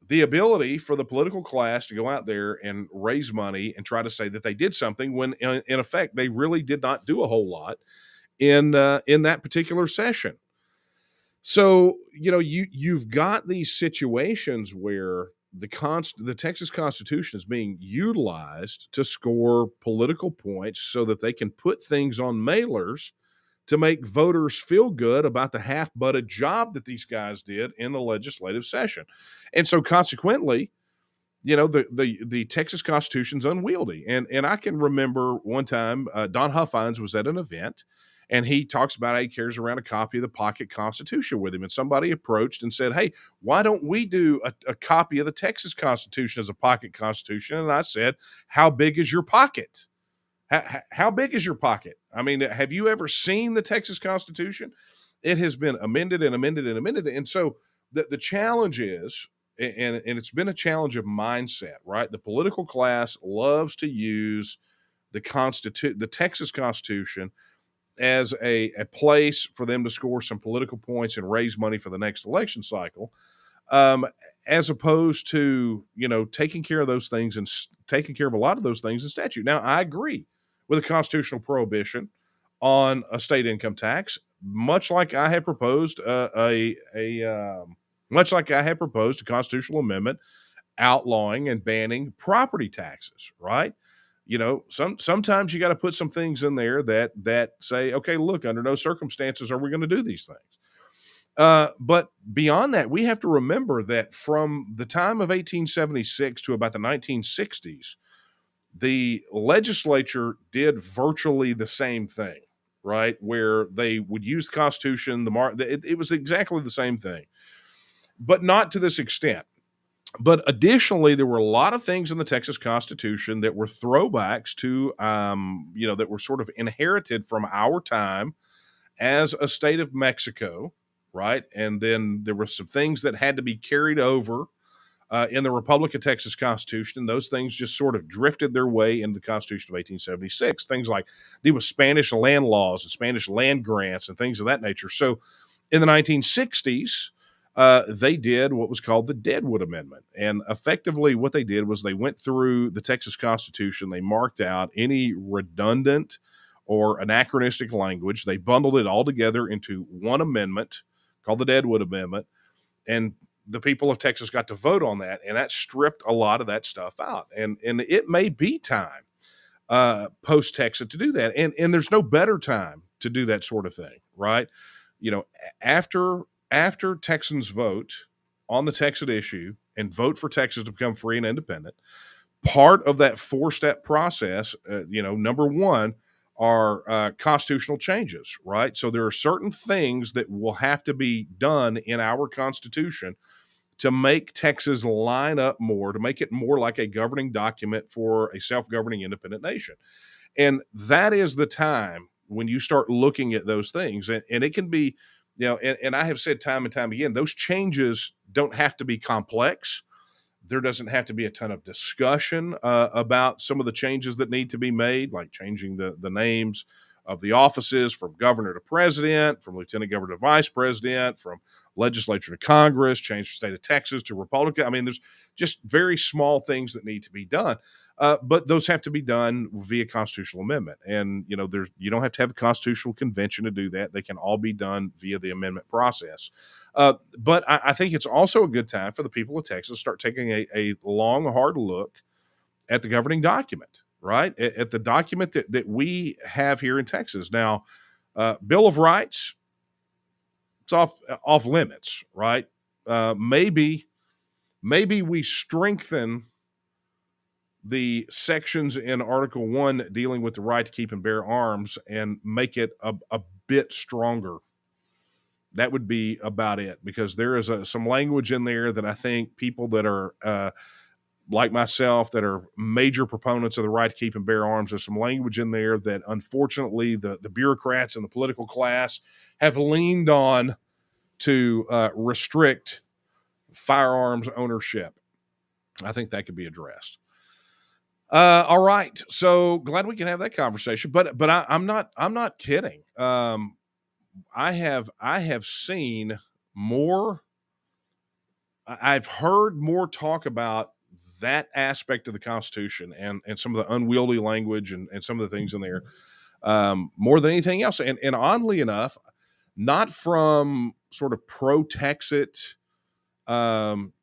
the ability for the political class to go out there and raise money and try to say that they did something when, in effect, they really did not do a whole lot in that particular session? So, you've got these situations where the Texas Constitution is being utilized to score political points so that they can put things on mailers to make voters feel good about the half-butted job that these guys did in the legislative session. And so consequently, the Texas Constitution's unwieldy. And I can remember one time Don Huffines was at an event, and he talks about how he carries around a copy of the pocket Constitution with him. And somebody approached and said, hey, why don't we do a copy of the Texas Constitution as a pocket Constitution? And I said, how big is your pocket? How big is your pocket? I mean, have you ever seen the Texas Constitution? It has been amended and amended and amended. And so the challenge is, and it's been a challenge of mindset, right? The political class loves to use the Texas Constitution as a place for them to score some political points and raise money for the next election cycle, um, as opposed to, taking care of those things and taking care of a lot of those things in statute. Now, I agree with a constitutional prohibition on a state income tax, much like I had proposed much like I had proposed a constitutional amendment outlawing and banning property taxes, right? Sometimes you got to put some things in there that say, okay, look, under no circumstances are we going to do these things. But beyond that, we have to remember that from the time of 1876 to about the 1960s, the legislature did virtually the same thing, right? Where they would use the Constitution, it was exactly the same thing, but not to this extent. But additionally, there were a lot of things in the Texas Constitution that were throwbacks to, that were sort of inherited from our time as a state of Mexico, right? And then there were some things that had to be carried over in the Republic of Texas Constitution. And those things just sort of drifted their way into the Constitution of 1876. Things like there was Spanish land laws and Spanish land grants and things of that nature. So in the 1960s, they did what was called the Deadwood Amendment. And effectively what they did was they went through the Texas Constitution. They marked out any redundant or anachronistic language. They bundled it all together into one amendment called the Deadwood Amendment. And the people of Texas got to vote on that. And that stripped a lot of that stuff out. And it may be time post TEXIT to do that. And there's no better time to do that sort of thing, right? After Texans vote on the TEXIT issue and vote for Texas to become free and independent, part of that 4-step process, number one, are constitutional changes, right? So there are certain things that will have to be done in our Constitution to make Texas line up more, to make it more like a governing document for a self-governing independent nation. And that is the time when you start looking at those things. And it can be, and I have said time and time again, those changes don't have to be complex. There doesn't have to be a ton of discussion about some of the changes that need to be made, like changing the names of the offices from governor to president, from lieutenant governor to vice president, from legislature to Congress, change the state of Texas to Republican. I mean, there's just very small things that need to be done. But those have to be done via constitutional amendment. And, you don't have to have a constitutional convention to do that. They can all be done via the amendment process. But I think it's also a good time for the people of Texas to start taking a long, hard look at the governing document, right? At the document that we have here in Texas. Now, Bill of Rights, it's off limits, right? Maybe we strengthen the sections in Article 1 dealing with the right to keep and bear arms and make it a bit stronger. That would be about it, because there is some language in there that I think people that are like myself, that are major proponents of the right to keep and bear arms, there's some language in there that unfortunately the bureaucrats and the political class have leaned on to restrict firearms ownership. I think that could be addressed. All right. So glad we can have that conversation, but I'm not I have seen more. I've heard more talk about that aspect of the Constitution and some of the unwieldy language and some of the things in there, more than anything else. And oddly enough, not from sort of pro-Texit,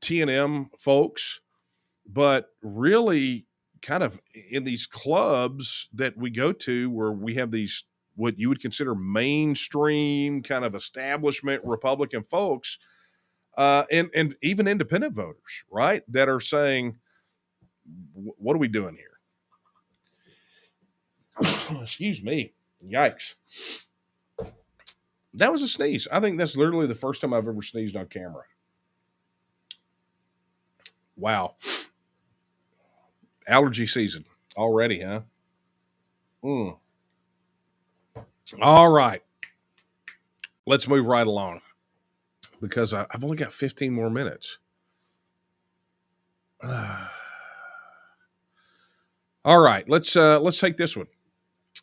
T&M folks, but really kind of in these clubs that we go to where we have these, what you would consider mainstream kind of establishment Republican folks, and even independent voters, right? That are saying, what are we doing here? Excuse me. Yikes. That was a sneeze. I think that's literally the first time I've ever sneezed on camera. Wow. Allergy season already, huh? Mm. All right. Let's move right along because I've only got 15 more minutes. All right, let's take this one.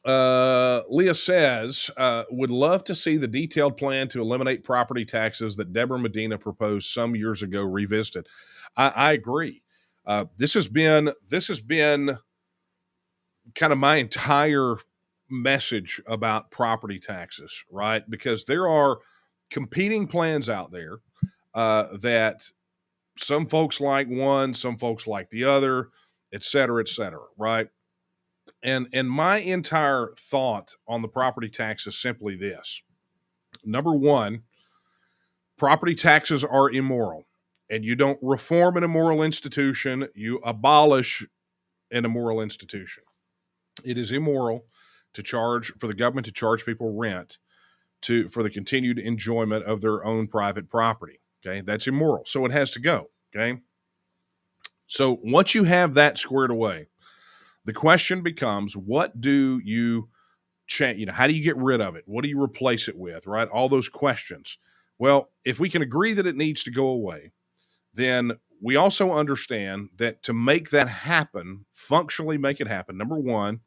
Leah says, would love to see the detailed plan to eliminate property taxes that Deborah Medina proposed some years ago revisited. I agree. This has been kind of my entire message about property taxes, right? Because there are competing plans out there that some folks like one, some folks like the other, et cetera, right? And my entire thought on the property tax is simply this. Number one, property taxes are immoral. And you don't reform an immoral institution, you abolish an immoral institution. It is immoral to charge for the government to charge people rent for the continued enjoyment of their own private property. Okay, that's immoral. So it has to go. Okay. So once you have that squared away, the question becomes, what do you change? How do you get rid of it? What do you replace it with? Right? All those questions. Well, if we can agree that it needs to go away, then we also understand that to make that happen, functionally make it happen, number one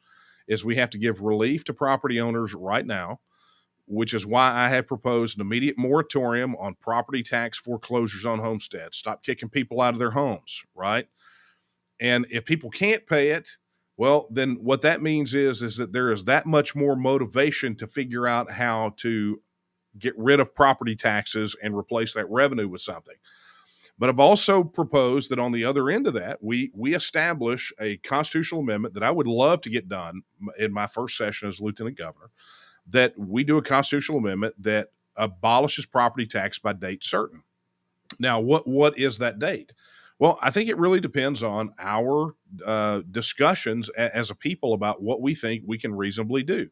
is we have to give relief to property owners right now, which is why I have proposed an immediate moratorium on property tax foreclosures on homesteads. Stop kicking people out of their homes, right? And if people can't pay it, well, then what that means is that there is that much more motivation to figure out how to get rid of property taxes and replace that revenue with something. But I've also proposed that on the other end of that, we establish a constitutional amendment that I would love to get done in my first session as lieutenant governor, that we do a constitutional amendment that abolishes property tax by date certain. Now, what is that date? Well, I think it really depends on our discussions as a people about what we think we can reasonably do.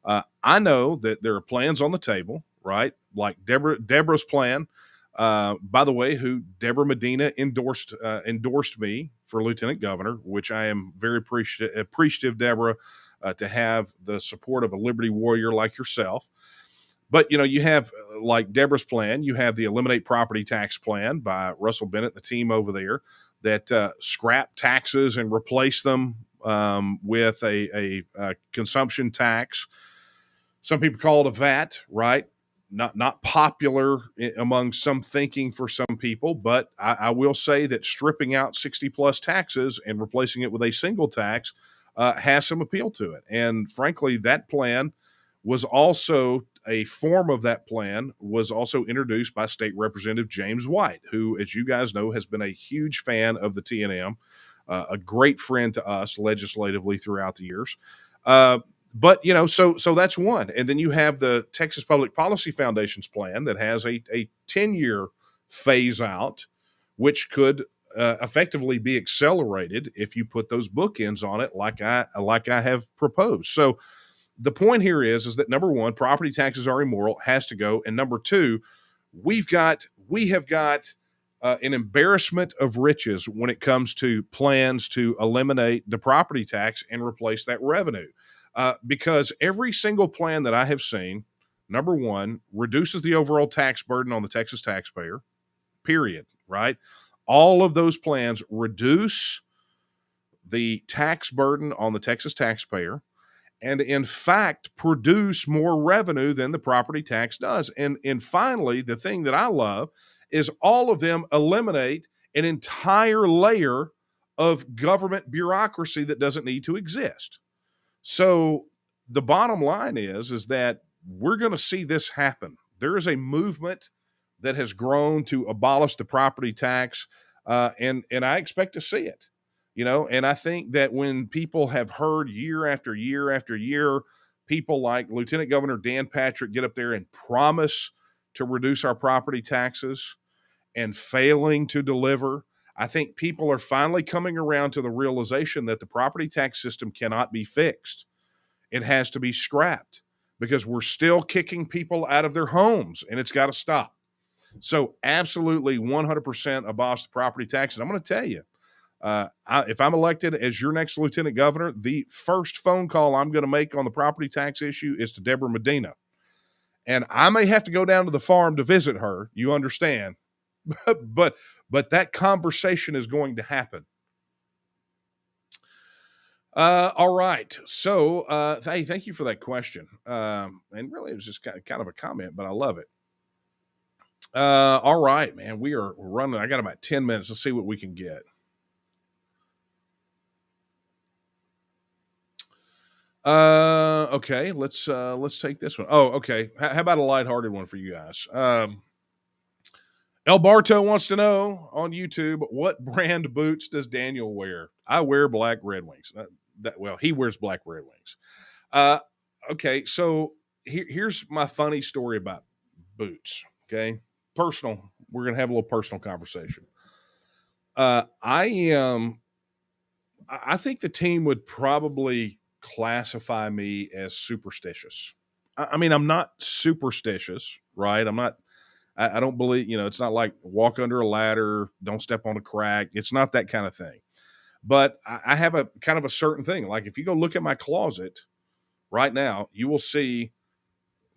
I know that there are plans on the table, right? Like Deborah's plan. By the way, who Deborah Medina endorsed me for lieutenant governor, which I am very appreciative, Deborah, to have the support of a liberty warrior like yourself. But you have like Deborah's plan. You have the eliminate property tax plan by Russell Bennett, the team over there, that scrap taxes and replace them with a consumption tax. Some people call it a VAT, right? Not popular among some thinking for some people, but I will say that stripping out 60 plus taxes and replacing it with a single tax has some appeal to it. And frankly, that plan was also a form of that plan was also introduced by State Representative James White, who, as you guys know, has been a huge fan of the TNM, a great friend to us legislatively throughout the years. But so that's one. And then you have the Texas Public Policy Foundation's plan that has a 10-year phase out, which could effectively be accelerated if you put those bookends on it, like I have proposed. So the point here is that number one, property taxes are immoral, has to go, and number two, we have got an embarrassment of riches when it comes to plans to eliminate the property tax and replace that revenue. Because every single plan that I have seen, number one, reduces the overall tax burden on the Texas taxpayer, period, right? All of those plans reduce the tax burden on the Texas taxpayer and in fact produce more revenue than the property tax does. And finally, the thing that I love is all of them eliminate an entire layer of government bureaucracy that doesn't need to exist. So the bottom line is that we're going to see this happen. There is a movement that has grown to abolish the property tax, and I expect to see it. And I think that when people have heard year after year after year, people like Lieutenant Governor Dan Patrick get up there and promise to reduce our property taxes and failing to deliver, I think people are finally coming around to the realization that the property tax system cannot be fixed. It has to be scrapped because we're still kicking people out of their homes, and it's got to stop. So absolutely 100% abolish the property tax. And I'm going to tell you, If I'm elected as your next lieutenant governor, the first phone call I'm going to make on the property tax issue is to Deborah Medina. And I may have to go down to the farm to visit her. You understand? but that conversation is going to happen. All right. So, hey, thank you for that question. And really, it was just kind of a comment, but I love it. All right, man. We're running. I got about 10 minutes. Let's see what we can get. Okay. Let's take this one. Oh, okay. How about a lighthearted one for you guys? El Barto wants to know on YouTube, what brand boots does Daniel wear? I wear black Red Wings. Well, he wears black Red Wings. Okay, so here's my funny story about boots. Okay, personal. We're gonna have a little personal conversation. I think the team would probably classify me as superstitious. I mean, I'm not superstitious, right? I'm not. I don't believe, it's not like walk under a ladder, don't step on a crack. It's not that kind of thing. But I have a kind of a certain thing. Like if you go look at my closet right now, you will see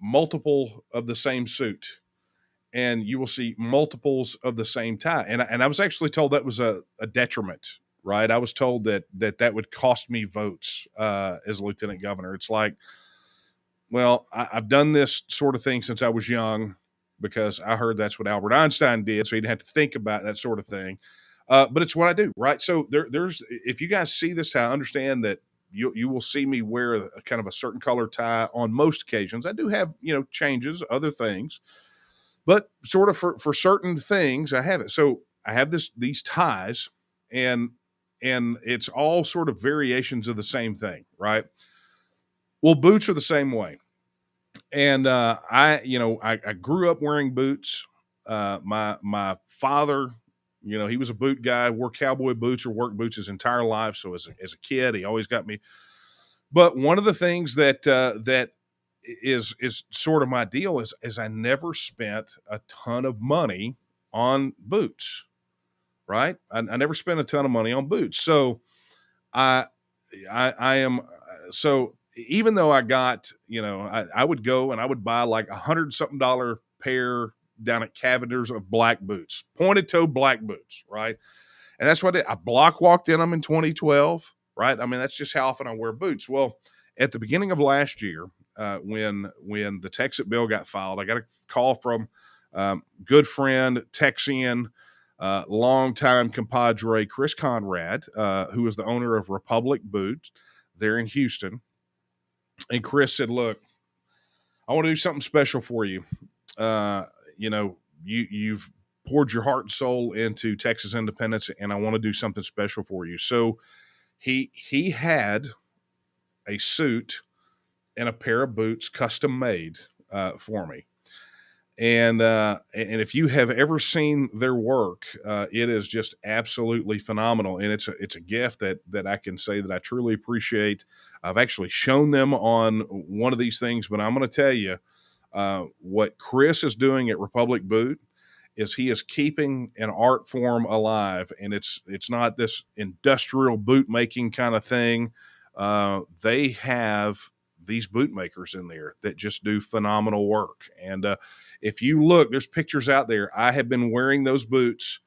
multiple of the same suit, and you will see multiples of the same tie. And I was actually told that was a detriment, right? I was told that would cost me votes as lieutenant governor. It's like, well, I've done this sort of thing since I was young, because I heard that's what Albert Einstein did, so he didn't have to think about that sort of thing. But it's what I do, right? So there's, if you guys see this tie, understand that you will see me wear a kind of a certain color tie on most occasions. I do have, changes, other things, but sort of for certain things, I have it. So I have these ties, and it's all sort of variations of the same thing, right? Well, boots are the same way. And I grew up wearing boots. My father, he was a boot guy, wore cowboy boots or work boots his entire life. So as a kid, he always got me. But one of the things that is sort of my deal is I never spent a ton of money on boots. Right? I never spent a ton of money on boots. So I am so even though I got, I would go and I would buy like $100-something pair down at Cavender's of black boots, pointed toe black boots, right? And that's what I did. I block walked in them in 2012, right? I mean, that's just how often I wear boots. Well, at the beginning of last year, when the TEXIT bill got filed, I got a call from good friend, Texian, longtime compadre Chris Conrad, who is the owner of Republic Boots there in Houston. And Chris said, "Look, I want to do something special for you. You've poured your heart and soul into Texas independence, and I want to do something special for you." So he had a suit and a pair of boots custom made for me. And if you have ever seen their work, it is just absolutely phenomenal, and it's a gift that I can say that I truly appreciate. I've actually shown them on one of these things, but I'm going to tell you what Chris is doing at Republic Boot is he is keeping an art form alive, and it's not this industrial boot making kind of thing. They have these boot makers in there that just do phenomenal work. And if you look, there's pictures out there. I have been wearing those boots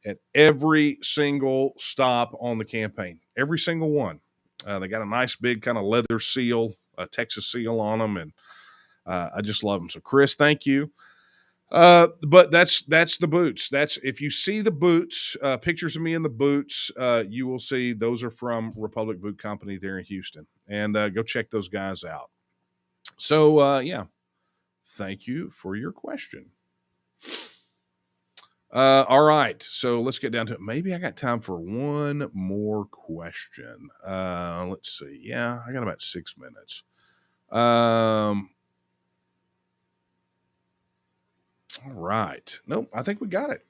at every single stop on the campaign, every single one. They got a nice big kind of leather seal, a Texas seal on them, and I just love them. So, Chris, thank you. But that's the boots. That's if you see the boots, pictures of me in the boots, you will see those are from Republic Boot Company there in Houston, and go check those guys out. So yeah, thank you for your question. All right, so let's get down to it. Maybe I got time for one more question. Let's see. Yeah, I got about 6 minutes. All right. Nope, I think we got it.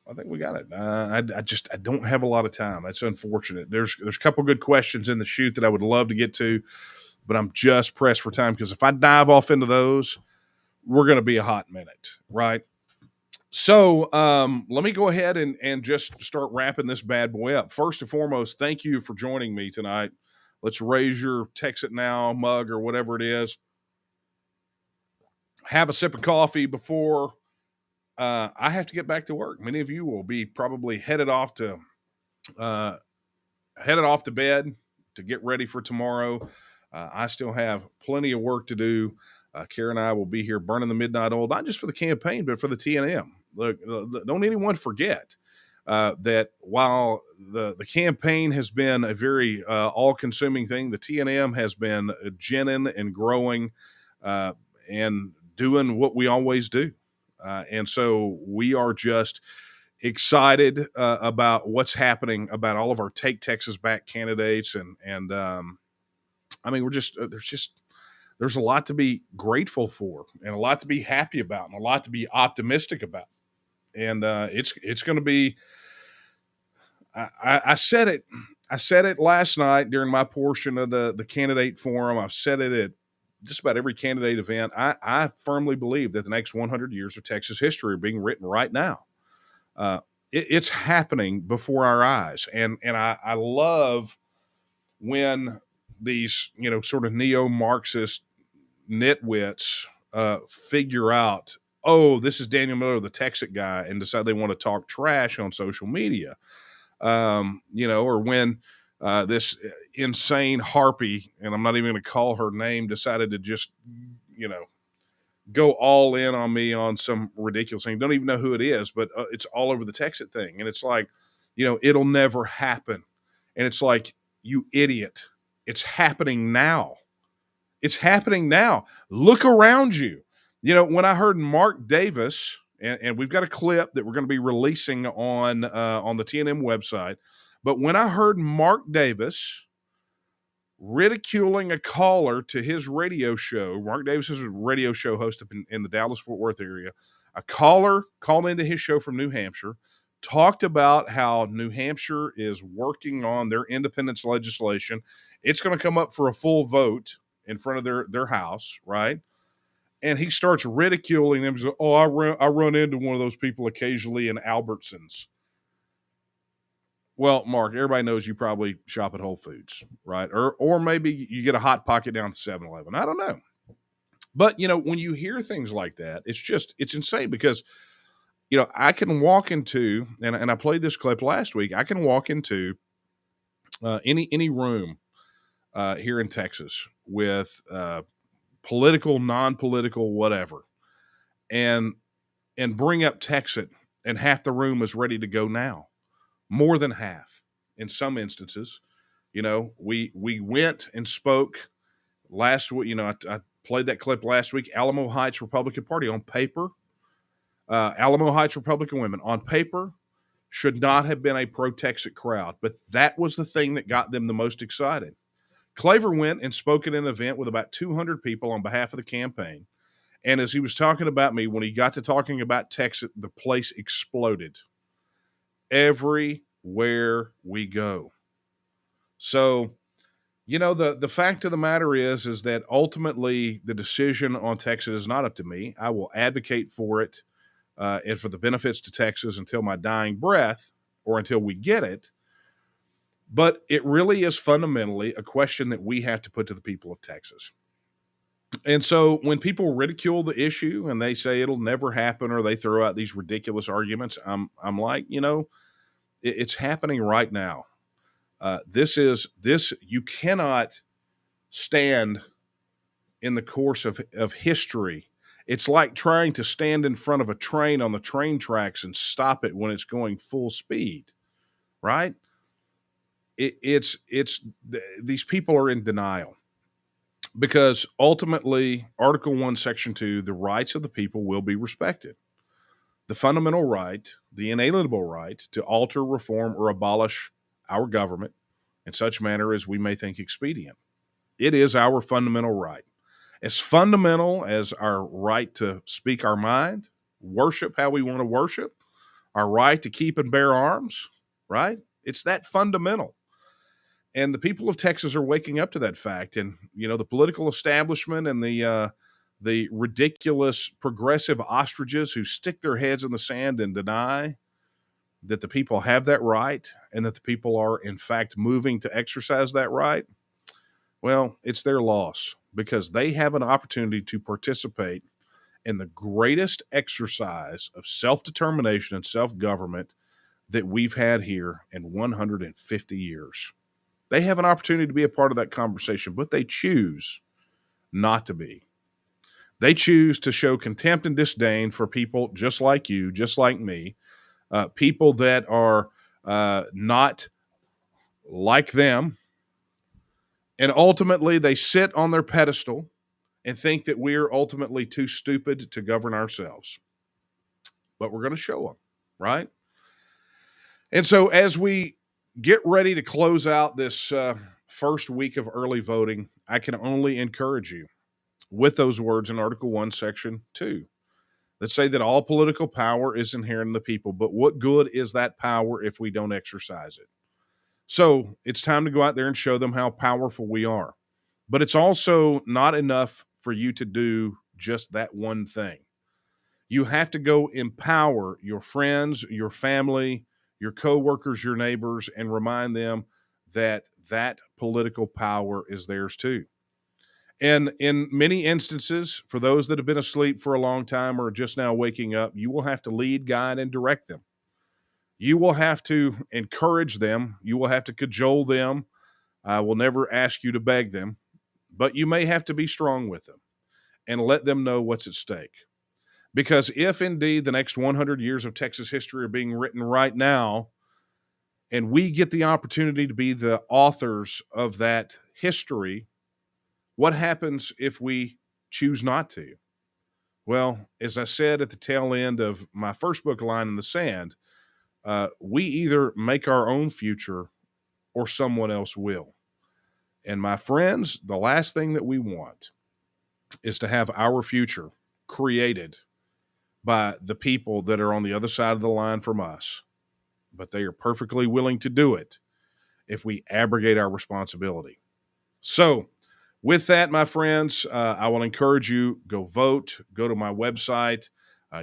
I don't have a lot of time. That's unfortunate. There's a couple good questions in the chute that I would love to get to, but I'm just pressed for time because if I dive off into those, we're going to be a hot minute, right? So let me go ahead and just start wrapping this bad boy up. First and foremost, thank you for joining me tonight. Let's raise your Texit Now mug or whatever it is. Have a sip of coffee before I have to get back to work. Many of you will be probably uh, headed off to bed to get ready for tomorrow. I still have plenty of work to do. Kara and I will be here burning the midnight oil, not just for the campaign, but for the TNM. Look, don't anyone forget that while the campaign has been a very all-consuming thing, the TNM has been ginning and growing and doing what we always do. And so we are just excited about what's happening about all of our Take Texas Back candidates, and I mean, we're just there's a lot to be grateful for, and a lot to be happy about, and a lot to be optimistic about, and it's going to be. I said it. I said it last night during my portion of the candidate forum. I've said it at just about every candidate event. I firmly believe that the next 100 years of Texas history are being written right now. Uh, it's happening before our eyes, and I love when these sort of neo-Marxist nitwits figure out, oh, this is Daniel Miller, the Texit guy, and decide they want to talk trash on social media, or when this insane harpy, and I'm not even going to call her name, decided to just go all in on me on some ridiculous thing. Don't even know who it is, but it's all over the Texit thing. And it's like, it'll never happen. And it's like, you idiot. It's happening now. It's happening now. Look around you. When I heard Mark Davis, and we've got a clip that we're going to be releasing on the TNM website, but when I heard Mark Davis ridiculing a caller to his radio show. Mark Davis is a radio show host up in the Dallas-Fort Worth area. A caller called into his show from New Hampshire, talked about how New Hampshire is working on their independence legislation. It's going to come up for a full vote in front of their house, right? And he starts ridiculing them. He's like, oh, I run into one of those people occasionally in Albertsons. Well, Mark, everybody knows you probably shop at Whole Foods, right? Or maybe you get a Hot Pocket down at 7-Eleven. I don't know. But, when you hear things like that, it's insane because, I can walk into, and I played this clip last week, I can walk into any room here in Texas with political, non-political, whatever, and bring up Texit, and half the room is ready to go now. More than half in some instances. We went and spoke last week. I played that clip last week. Alamo Heights Republican Party on paper. Alamo Heights Republican women on paper should not have been a pro-Texit crowd, but that was the thing that got them the most excited. Claver went and spoke at an event with about 200 people on behalf of the campaign. And as he was talking about me, when he got to talking about Texit, the place exploded. Everywhere we go. So, the fact of the matter is that ultimately the decision on Texas is not up to me. I will advocate for it and for the benefits to Texas until my dying breath or until we get it. But it really is fundamentally a question that we have to put to the people of Texas. And so when people ridicule the issue and they say it'll never happen, or they throw out these ridiculous arguments, I'm like, it's happening right now. This you cannot stand in the course of history. It's like trying to stand in front of a train on the train tracks and stop it when it's going full speed, right? It's these people are in denial because ultimately Article 1, Section 2, the rights of the people will be respected. The fundamental right, the inalienable right to alter, reform, or abolish our government in such manner as we may think expedient. It is our fundamental right. As fundamental as our right to speak our mind, worship how we want to worship, our right to keep and bear arms, right? It's that fundamental. And the people of Texas are waking up to that fact. And, the political establishment and the the ridiculous progressive ostriches who stick their heads in the sand and deny that the people have that right and that the people are, in fact, moving to exercise that right, well, it's their loss because they have an opportunity to participate in the greatest exercise of self-determination and self-government that we've had here in 150 years. They have an opportunity to be a part of that conversation, but they choose not to be. They choose to show contempt and disdain for people just like you, just like me, people that are not like them. And ultimately, they sit on their pedestal and think that we're ultimately too stupid to govern ourselves. But we're going to show them, right? And so as we get ready to close out this first week of early voting, I can only encourage you with those words in Article 1, Section 2 that say that all political power is inherent in the people, but what good is that power if we don't exercise it? So it's time to go out there and show them how powerful we are. But it's also not enough for you to do just that one thing. You have to go empower your friends, your family, your coworkers, your neighbors, and remind them that that political power is theirs too. And in many instances, for those that have been asleep for a long time or just now waking up, you will have to lead, guide, and direct them. You will have to encourage them. You will have to cajole them. I will never ask you to beg them, but you may have to be strong with them and let them know what's at stake. Because if indeed the next 100 years of Texas history are being written right now, and we get the opportunity to be the authors of that history, what happens if we choose not to? Well, as I said at the tail end of my first book, Line in the Sand, we either make our own future or someone else will. And my friends, the last thing that we want is to have our future created by the people that are on the other side of the line from us. But they are perfectly willing to do it if we abrogate our responsibility. So, with that, my friends, I will encourage you, go vote, go to my website.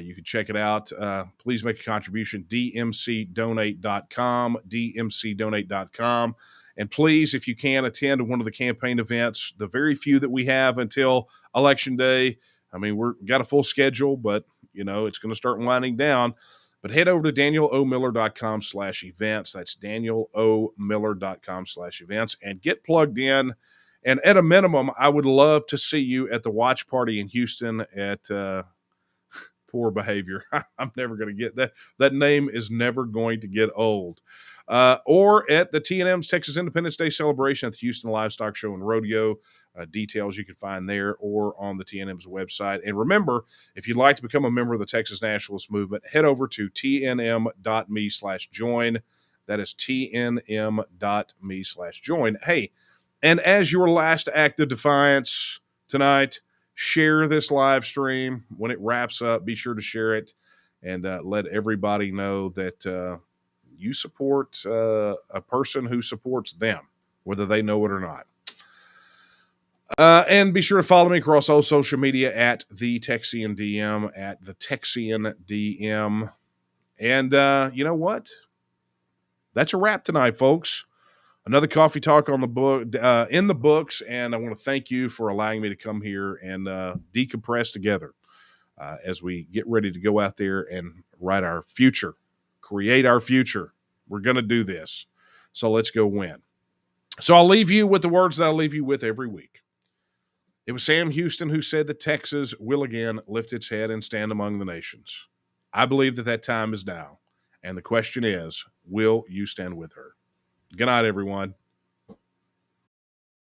You can check it out. Please make a contribution, dmcdonate.com, dmcdonate.com. And please, if you can, attend one of the campaign events, the very few that we have until Election Day. I mean, we've got a full schedule, but, it's going to start winding down. But head over to danielomiller.com/events. That's danielomiller.com/events and get plugged in. And at a minimum, I would love to see you at the watch party in Houston at Poor Behavior. I'm never going to get that. That name is never going to get old. Or at the T&M's Texas Independence Day celebration at the Houston Livestock Show and Rodeo. Details you can find there or on the T&M's website. And remember, if you'd like to become a member of the Texas Nationalist Movement, head over to tnm.me/join. That is tnm.me/join. Hey, and as your last act of defiance tonight, share this live stream. When it wraps up, be sure to share it and let everybody know that you support a person who supports them, whether they know it or not. And be sure to follow me across all social media at the Texian DM, at the Texian DM. And you know what? That's a wrap tonight, folks. Another coffee talk on the book, in the books, and I want to thank you for allowing me to come here and decompress together as we get ready to go out there and write our future, create our future. We're going to do this, so let's go win. So I'll leave you with the words that I'll leave you with every week. It was Sam Houston who said that Texas will again lift its head and stand among the nations. I believe that time is now, and the question is, will you stand with her? Good night, everyone.